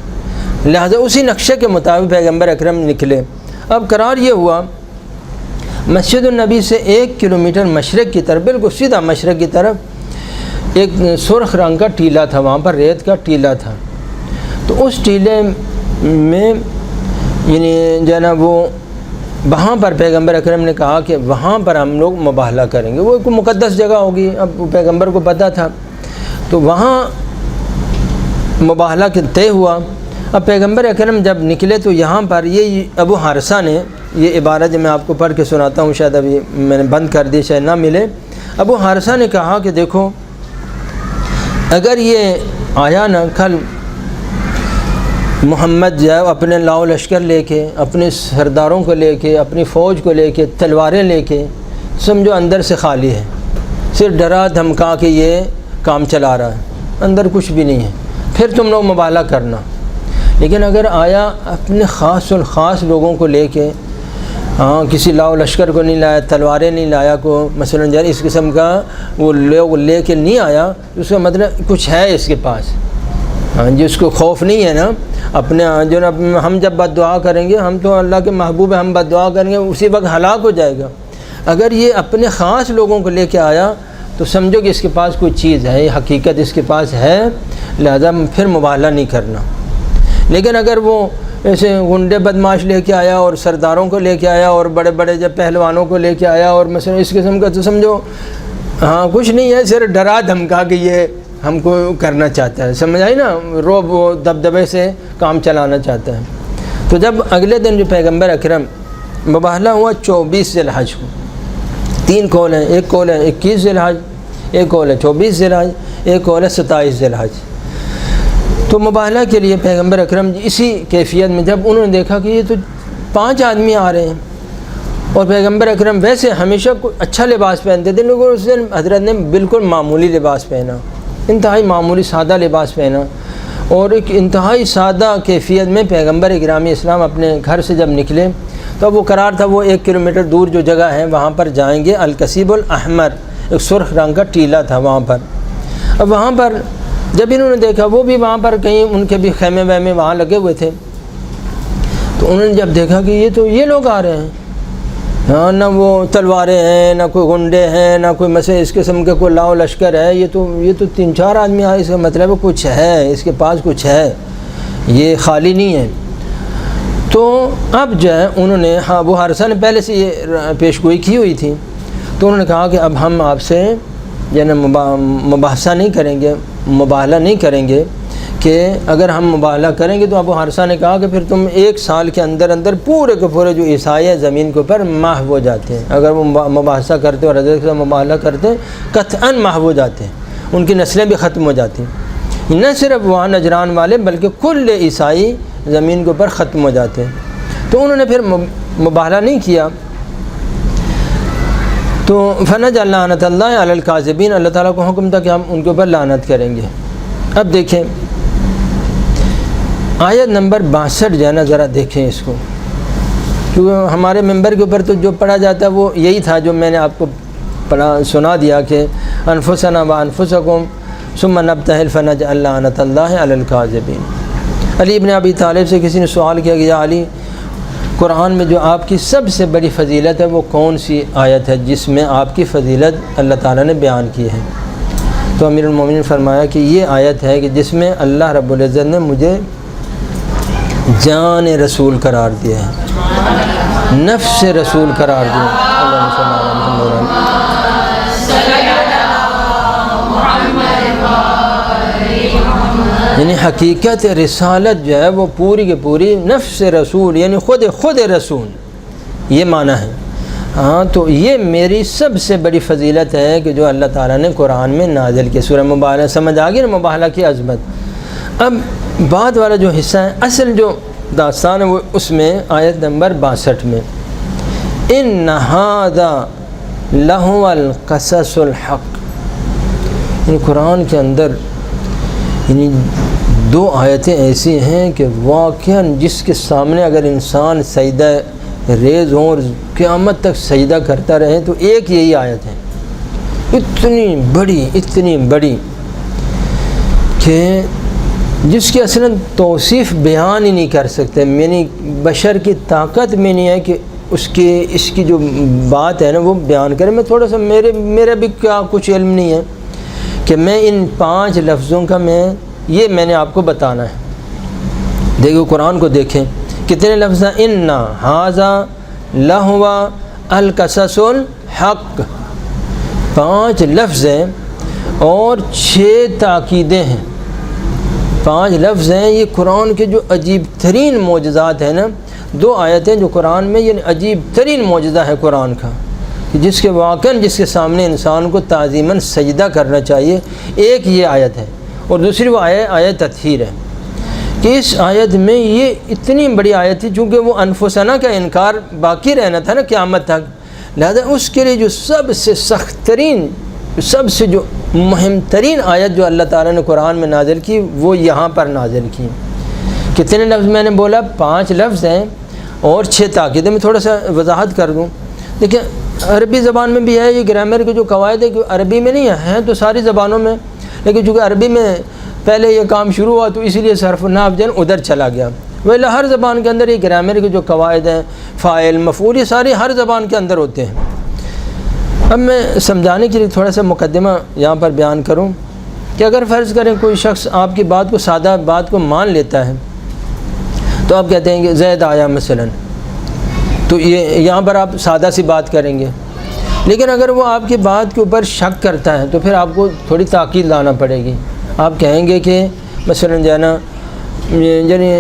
لہذا اسی نقشے کے مطابق پیغمبر اکرم نکلے۔ اب قرار یہ ہوا مسجد النبی سے 1 کلومیٹر مشرق کی طرف، بالکل سیدھا مشرق کی طرف ایک سرخ رنگ کا ٹیلہ تھا، وہاں پر ریت کا ٹیلہ تھا، تو اس ٹیلے میں یعنی جو ہے نا وہ وہاں پر پیغمبر اکرم نے کہا کہ وہاں پر ہم لوگ مباہلہ کریں گے، وہ ایک مقدس جگہ ہوگی، اب پیغمبر کو پتہ تھا، تو وہاں مباہلہ کے طے ہوا۔ اب پیغمبر اکرم جب نکلے تو یہاں پر یہ ابو حارثہ نے، یہ عبارت جو میں آپ کو پڑھ کے سناتا ہوں، شاید ابھی میں نے بند کر دی، شاید نہ ملے۔ ابو حارثہ نے کہا کہ دیکھو اگر یہ آیا نا کل محمد جائے اپنے لاؤ لشکر لے کے، اپنے سرداروں کو لے کے، اپنی فوج کو لے کے، تلواریں لے کے، سمجھو اندر سے خالی ہے، صرف ڈرا دھمکا کے یہ کام چلا رہا ہے، اندر کچھ بھی نہیں ہے، پھر تم لوگ مباہلہ کرنا، لیکن اگر آیا اپنے خاص الخاص لوگوں کو لے کے، کسی لاؤ لشکر کو نہیں لایا، تلواریں نہیں لایا، کو مثلا جو اس قسم کا وہ لوگ لے کے نہیں آیا، اس کا مطلب کچھ ہے اس کے پاس، جس کو خوف نہیں ہے نا اپنے جو نا ہم جب بد دعا کریں گے، ہم تو اللہ کے محبوب ہیں، ہم بد دعا کریں گے اسی وقت ہلاک ہو جائے گا۔ اگر یہ اپنے خاص لوگوں کو لے کے آیا تو سمجھو کہ اس کے پاس کوئی چیز ہے، یہ حقیقت اس کے پاس ہے، لہذا پھر مباہلہ نہیں کرنا۔ لیکن اگر وہ ایسے غنڈے بدماش لے کے آیا اور سرداروں کو لے کے آیا اور بڑے بڑے جب پہلوانوں کو لے کے آیا اور مثلا اس قسم کا، تو سمجھو کچھ نہیں ہے، صرف ڈرا دھمکا کہ یہ ہم کو کرنا چاہتا ہے، سمجھ آئی نا، روب و دبدبے سے کام چلانا چاہتا ہے۔ تو جب اگلے دن جو پیغمبر اکرم مباہلہ ہوا 24 ذی الحج کو، 3 قول ہیں، ایک قول ہے 21 ذی الحج، ایک قول ہے 24 ذی الحج، ایک قول ہے 27 ذی الحج۔ تو مباہلہ کے لیے پیغمبر اکرم اسی کیفیت میں جب انہوں نے دیکھا کہ یہ تو 5 آدمی آ رہے ہیں، اور پیغمبر اکرم ویسے ہمیشہ اچھا لباس پہنتے تھے، لیکن اس دن حضرت نے بالکل معمولی لباس پہنا، انتہائی معمولی سادہ لباس پہنا، اور ایک انتہائی سادہ کیفیت میں پیغمبر گرامی اسلام اپنے گھر سے جب نکلے تو وہ قرار تھا وہ 1 کلومیٹر دور جو جگہ ہے وہاں پر جائیں گے، الکثیب الاحمر، ایک سرخ رنگ کا ٹیلہ تھا وہاں پر۔ اب وہاں پر جب انہوں نے دیکھا، وہ بھی وہاں پر کہیں ان کے بھی خیمے ویمے وہاں لگے ہوئے تھے، تو انہوں نے جب دیکھا کہ یہ لوگ آ رہے ہیں، نہ وہ تلواریں ہیں، نہ کوئی غنڈے ہیں، نہ کوئی مثلا اس قسم کے کوئی لاؤ لشکر ہے، یہ تو 3-4 آدمی آئے، اس کا مطلب ہے کچھ ہے، اس کے پاس کچھ ہے، یہ خالی نہیں ہے۔ تو اب جو ہے انہوں نے وہ حارثہ نے پہلے سے یہ پیشگوئی کی ہوئی تھی، تو انہوں نے کہا کہ اب ہم آپ سے یعنی مباحثہ نہیں کریں گے، مباہلہ نہیں کریں گے، کہ اگر ہم مباہلہ کریں گے تو ابو حارثہ نے کہا کہ پھر تم 1 سال کے اندر پورے کے پورے جو عیسائی ہیں زمین کے اوپر محو ہو جاتے ہیں، اگر وہ مباحثہ کرتے اور حضرت کے ساتھ مباہلہ کرتے قطعاً محو ہو جاتے ہیں، ان کی نسلیں بھی ختم ہو جاتی ہیں، نہ صرف وہاں نجران والے بلکہ کل عیسائی زمین کے اوپر ختم ہو جاتے ہیں۔ تو انہوں نے پھر مباہلہ نہیں کیا، تو فنجعل لعنت اللہ علی الکاذبین، اللہ تعالیٰ کو حکم تھا کہ ہم ان کے اوپر لعنت کریں گے۔ اب دیکھیں آیت نمبر 62 جو ہے نا، ذرا دیکھیں اس کو، کیونکہ ہمارے ممبر کے اوپر تو جو پڑھا جاتا ہے وہ یہی تھا جو میں نے آپ کو سنا دیا کہ انفسنا وانفسکم ثم نبتہل فنجعل لعنت اللہ علی الکاذبین۔ علی ابن ابی طالب سے کسی نے سوال کیا کہ یا علی، قرآن میں جو آپ کی سب سے بڑی فضیلت ہے وہ کون سی آیت ہے جس میں آپ کی فضیلت اللہ تعالیٰ نے بیان کی ہے؟ تو امیر المومنین فرمایا کہ یہ آیت ہے کہ جس میں اللہ رب العزت نے مجھے جان رسول قرار دیا ہے، نفس رسول قرار دیا ہے۔ اللہم صلی اللہ علیہ وسلم۔ یعنی حقیقت رسالت جو ہے وہ پوری کی پوری نفس رسول، یعنی خود رسول، یہ معنی ہے۔ تو یہ میری سب سے بڑی فضیلت ہے کہ جو اللہ تعالیٰ نے قرآن میں نازل کی۔ سورہ مباہلہ سمجھ آ گئی نا، مباہلہ کی عظمت۔ اب بعد والا جو حصہ ہے، اصل جو داستان ہے وہ اس میں آیت نمبر 62 میں ان ھذا لہو القصص الحق، یعنی قرآن کے اندر یعنی 2 آیتیں ایسی ہیں کہ واقعاً جس کے سامنے اگر انسان سجدہ ریز ہوں اور قیامت تک سجدہ کرتا رہے تو ایک یہی آیت ہے، اتنی بڑی کہ جس کی اصلاً توصیف بیان ہی نہیں کر سکتے، یعنی بشر کی طاقت میں نہیں ہے کہ اس کی جو بات ہے نا وہ بیان کرے۔ میں تھوڑا سا میرا بھی کیا کچھ علم نہیں ہے کہ میں ان 5 لفظوں کا میں نے آپ کو بتانا ہے۔ دیکھو قرآن کو دیکھیں کتنے لفظ ہیں، ان ھذا لہو القصص الحق، 5 لفظ ہیں اور 6 تاکیدیں ہیں، 5 لفظ ہیں۔ یہ قرآن کے جو عجیب ترین معجزات ہیں نا، 2 آیتیں جو قرآن میں یہ عجیب ترین معجزہ ہے قرآن کا، جس کے واقعاً جس کے سامنے انسان کو تعظیماً سجدہ کرنا چاہیے۔ ایک یہ آیت ہے اور دوسری وہ آیت تطہیر ہے، کہ اس آیت میں یہ اتنی بڑی آیت تھی چونکہ وہ انفسنا کا انکار باقی رہنا تھا نا قیامت تک، لہذا اس کے لیے جو سب سے سخت ترین، سب سے جو مہم ترین آیت جو اللہ تعالیٰ نے قرآن میں نازل کی وہ یہاں پر نازل کی، کتنے لفظ میں نے بولا؟ 5 لفظ ہیں اور 6 تاکیدیں. میں تھوڑا سا وضاحت کر دوں. دیکھیں عربی زبان میں بھی ہے یہ گرامر کے جو قواعد ہے کہ عربی میں نہیں ہیں تو ساری زبانوں میں، لیکن چونکہ عربی میں پہلے یہ کام شروع ہوا تو اسی لیے صرف نحو جو ادھر چلا گیا. ویسے ہر زبان کے اندر یہ گرامر کے جو قواعد ہیں، فاعل، مفعول، یہ سارے ہر زبان کے اندر ہوتے ہیں. اب میں سمجھانے کے لیے تھوڑا سا مقدمہ یہاں پر بیان کروں کہ اگر فرض کریں کوئی شخص آپ کی بات کو، سادہ بات کو مان لیتا ہے، تو آپ کہتے ہیں کہ زید آیا مثلا، تو یہ یہاں پر آپ سادہ سی بات کریں گے. لیکن اگر وہ آپ کی بات کے اوپر شک کرتا ہے تو پھر آپ کو تھوڑی تاکید لانا پڑے گی. آپ کہیں گے کہ مثلا جو ہے نا، یعنی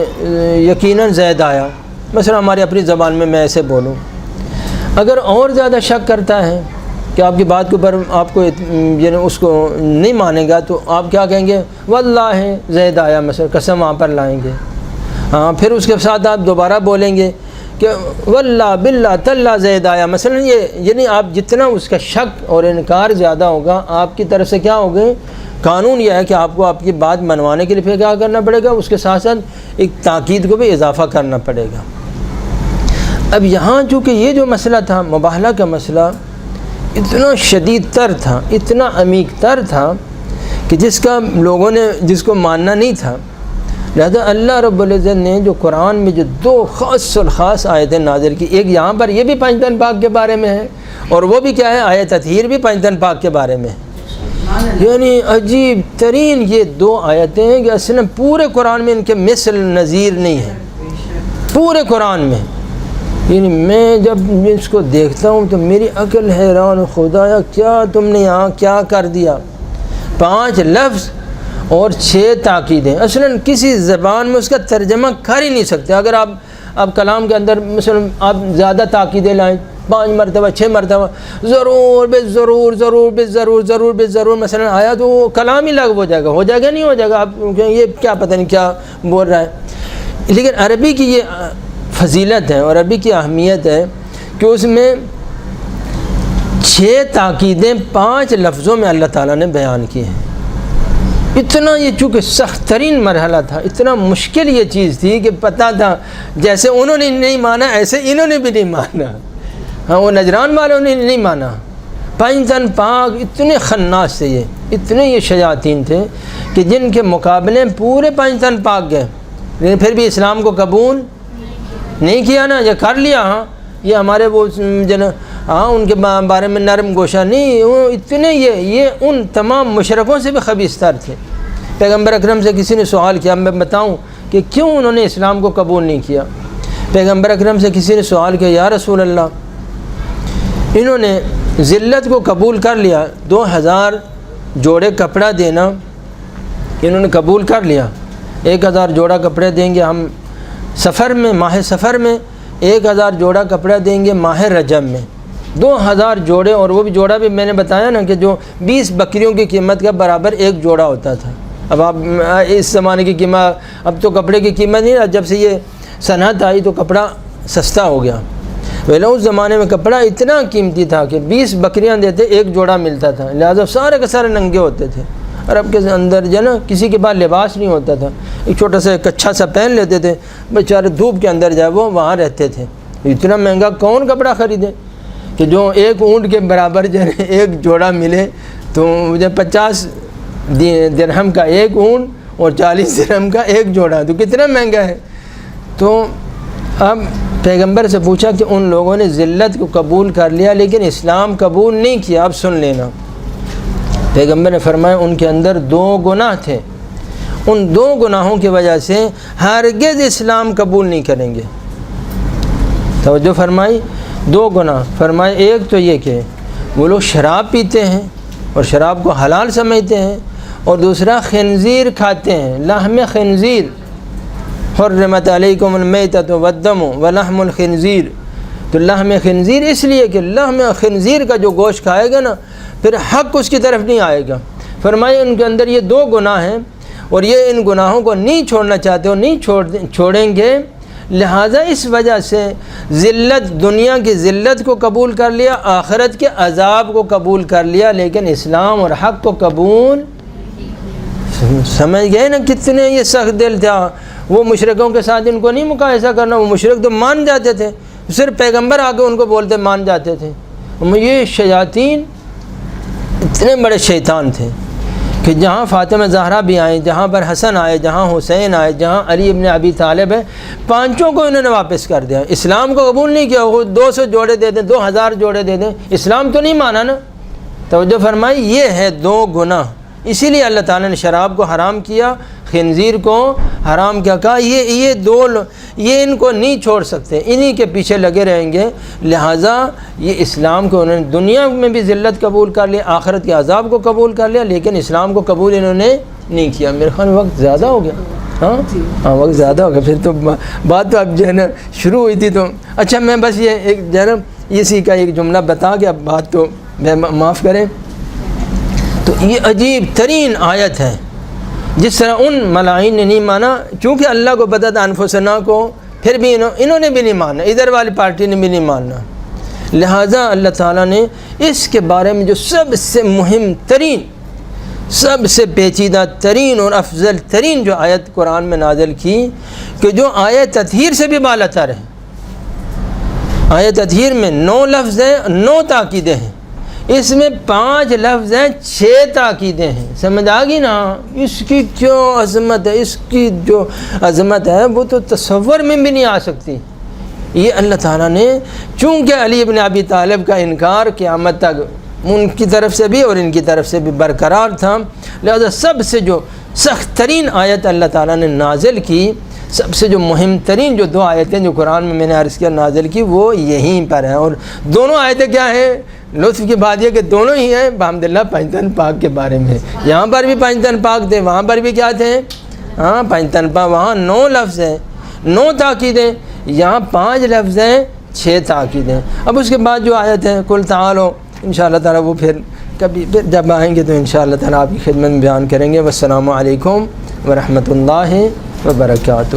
یقیناً زید آیا، مثلا ہماری اپنی زبان میں ایسے بولوں. اگر اور زیادہ شک کرتا ہے کہ آپ کی بات کے اوپر آپ کو یعنی اس کو نہیں مانے گا، تو آپ کیا کہیں گے؟ واللہ زید آیا، مثلا قسم وہاں پر لائیں گے. ہاں پھر اس کے ساتھ آپ دوبارہ بولیں گے کہ واللہ باللہ تاللہ زید آیا مثلا. یہ یعنی آپ جتنا اس کا شک اور انکار زیادہ ہوگا، آپ کی طرف سے کیا ہوگا؟ قانون یہ ہے کہ آپ کو آپ کی بات منوانے کے لیے پھر کیا کرنا پڑے گا؟ اس کے ساتھ ساتھ ایک تاکید کو بھی اضافہ کرنا پڑے گا. اب یہاں چونکہ یہ جو مسئلہ تھا، مباہلہ کا مسئلہ، اتنا شدید تر تھا، اتنا عمیق تر تھا کہ جس کا لوگوں نے جس کو ماننا نہیں تھا. لہذا اللہ رب العزت نے جو قرآن میں جو 2 خاص الخاص آیتیں نازل کی، ایک یہاں پر یہ بھی 5 تن پاک کے بارے میں ہے، اور وہ بھی کیا ہے؟ آیت تطہیر بھی 5 تن پاک کے بارے میں ہے. یعنی عجیب ترین یہ 2 آیتیں ہیں کہ اصل میں پورے قرآن میں ان کے مثل نظیر نہیں ہے، پورے قرآن میں. یعنی میں جب اس کو دیکھتا ہوں تو میری عقل حیران، خدایا کیا تم نے یہاں کیا کر دیا. 5 لفظ اور 6 تاکیدیں. اصلاً کسی زبان میں اس کا ترجمہ کر ہی نہیں سکتے. اگر آپ کلام کے اندر مثلا آپ زیادہ تاکیدیں لائیں، 5 مرتبہ 6 مرتبہ ضرور بے ضرور، ضرور بے ضرور، ضرور بے ضرور مثلا آیا تو وہ کلام ہی لغو ہو جائے گا. ہو جائے گا نہیں ہو جائے گا؟ آپ یہ کیا پتہ نہیں کیا بول رہا ہے. لیکن عربی کی یہ فضیلت ہے اور عربی کی اہمیت ہے کہ اس میں 6 تاکیدیں 5 لفظوں میں اللہ تعالیٰ نے بیان کی ہیں. اتنا یہ چونکہ سخت ترین مرحلہ تھا، اتنا مشکل یہ چیز تھی کہ پتہ تھا جیسے انہوں نے نہیں مانا ایسے انہوں نے بھی نہیں مانا. ہاں وہ نجران والوں نے نہیں مانا. 5 تن پاک اتنے خناس تھے، یہ اتنے یہ شیاطین تھے کہ جن کے مقابلے پورے 5 تن پاک گئے، لیکن پھر بھی اسلام کو قبول نہیں کیا نا، یا کر لیا. ہاں یہ ہمارے وہ ہاں ان کے بارے میں نرم گوشہ نہیں، وہ اتنے یہ ان تمام مشرکوں سے بھی خبیث تر تھے. پیغمبر اکرم سے کسی نے سوال کیا، میں بتاؤں کہ کیوں انہوں نے اسلام کو قبول نہیں کیا. پیغمبر اکرم سے کسی نے سوال کیا، یا رسول اللہ انہوں نے ذلت کو قبول کر لیا، 2000 جوڑے کپڑا دینا انہوں نے قبول کر لیا. 1000 جوڑا کپڑے دیں گے ہم سفر میں، ماہ سفر میں 1000 جوڑا کپڑا دیں گے ماہ رجب میں. 2000 جوڑے، اور وہ بھی جوڑا بھی میں نے بتایا نا کہ جو 20 بکریوں کی قیمت کا برابر 1 جوڑا ہوتا تھا. اب آپ اس زمانے کی قیمت، اب تو کپڑے کی قیمت نہیں، جب سے یہ صنعت آئی تو کپڑا سستا ہو گیا. پہلے اس زمانے میں کپڑا اتنا قیمتی تھا کہ 20 بکریاں دیتے 1 جوڑا ملتا تھا. لہٰذا سارے کے سارے ننگے ہوتے تھے. عرب کے اندر جو ہے نا کسی کے پاس لباس نہیں ہوتا تھا، ایک چھوٹا سا کچھا سا پہن لیتے تھے، بیچارے دھوپ کے اندر جائے وہ وہاں رہتے تھے. اتنا مہنگا کون کپڑا خریدے کہ جو 1 اونٹ کے برابر جو ہے 1 جوڑا ملے. تو مجھے 50 درہم کا 1 اونٹ اور 40 درہم کا 1 جوڑا، تو کتنا مہنگا ہے. تو اب پیغمبر سے پوچھا کہ ان لوگوں نے ذلت کو قبول کر لیا لیکن اسلام قبول نہیں کیا، اب سن لینا. پیغمبر نے فرمایا ان کے اندر 2 گناہ تھے، ان 2 گناہوں کی وجہ سے ہرگز اسلام قبول نہیں کریں گے. توجہ فرمائی، 2 گناہ فرمائے. ایک تو یہ کہ وہ لوگ شراب پیتے ہیں اور شراب کو حلال سمجھتے ہیں، اور دوسرا خنزیر کھاتے ہیں، لحم خنزیر. حرمت علیکم المیتۃ والدم ولحم الخنزیر. تو لحم خنزیر اس لیے کہ لحم خنزیر کا جو گوشت کھائے گا نا پھر حق اس کی طرف نہیں آئے گا. فرمائے ان کے اندر یہ 2 گناہ ہیں اور یہ ان گناہوں کو نہیں چھوڑنا چاہتے اور نہیں چھوڑیں گے. لہٰذا اس وجہ سے ذلت، دنیا کی ذلت کو قبول کر لیا، آخرت کے عذاب کو قبول کر لیا، لیکن اسلام اور حق کو قبول. سمجھ گئے نا کتنے یہ سخت دل تھا. وہ مشرکوں کے ساتھ ان کو نہیں مقایسہ کرنا، وہ مشرک تو مان جاتے تھے، صرف پیغمبر آ کے ان کو بولتے مان جاتے تھے۔ یہ شیاطین اتنے بڑے شیطان تھے کہ جہاں فاطمہ زہرا بھی آئیں، جہاں پر حسن آئے، جہاں حسین آئے، جہاں علی ابن ابی طالب ہے، پانچوں کو انہوں نے واپس کر دیا۔ اسلام کو قبول نہیں کیا، وہ 200 جوڑے دے دیں، 2000 جوڑے دے دیں، اسلام تو نہیں مانا نا۔ توجہ فرمائی، یہ ہے دو گناہ۔ اسی لیے اللہ تعالیٰ نے شراب کو حرام کیا، خنزیر کو حرام کیا، کہا یہ ان کو نہیں چھوڑ سکتے، انہی کے پیچھے لگے رہیں گے۔ لہٰذا یہ اسلام کو انہوں نے دنیا میں بھی ذلت قبول کر لیا، آخرت کے عذاب کو قبول کر لیا، لیکن اسلام کو قبول انہوں نے نہیں کیا۔ میرے خیال میں وقت زیادہ ہو گیا، ہاں وقت زیادہ ہو گیا، پھر تو بات تو اب جو ہے نا شروع ہوئی تھی تو اچھا میں بس یہ ایک جو ہے نا اسی کا ایک جملہ بتا کے اب بات تو میں معاف کریں۔ تو یہ عجیب ترین آیت ہے، جس طرح ان ملائین نے نہیں مانا، چونکہ اللہ کو پتہ تھا انفسنا کو، پھر بھی انہوں نے بھی نہیں مانا، ادھر والی پارٹی نے بھی نہیں ماننا۔ لہٰذا اللہ تعالیٰ نے اس کے بارے میں جو سب سے مہم ترین، سب سے پیچیدہ ترین اور افضل ترین جو آیت قرآن میں نازل کی، کہ جو آیت تطہیر سے بھی بالا تر ہے۔ آیت تطہیر میں 9 لفظ ہیں، 9 تاکیدیں ہیں، اس میں 5 لفظ ہیں، 6 تاکیدیں ہیں۔ سمجھ آ گئی نا؟ اس کی کیوں عظمت ہے، اس کی جو عظمت ہے وہ تو تصور میں بھی نہیں آ سکتی۔ یہ اللہ تعالیٰ نے چونکہ علی ابن ابی طالب کا انکار قیامت تک ان کی طرف سے بھی اور ان کی طرف سے بھی برقرار تھا، لہذا سب سے جو سخت ترین آیت اللہ تعالیٰ نے نازل کی، سب سے جو مہم ترین جو 2 آیتیں جو قرآن میں نے عرض کیا نازل کی، وہ یہیں پر ہیں۔ اور دونوں آیتیں کیا ہیں؟ لطف کی بات یہ کہ دونوں ہی ہیں بحمداللہ پنجتن پاک کے بارے میں۔ یہاں پر بھی پنجتن پاک تھے، وہاں پر بھی کیا تھے؟ پنجتن پاک۔ وہاں 9 لفظ ہیں، 9 تاکیدیں، یہاں 5 لفظ ہیں، 6 تاکیدیں۔ اب اس کے بعد جو آیت ہے قل تعالوا، انشاءاللہ تعالیٰ وہ پھر کبھی پھر جب آئیں گے تو انشاءاللہ تعالیٰ آپ کی خدمت میں بیان کریں گے۔ والسلام علیکم ورحمۃ اللہ وبرکاتہ۔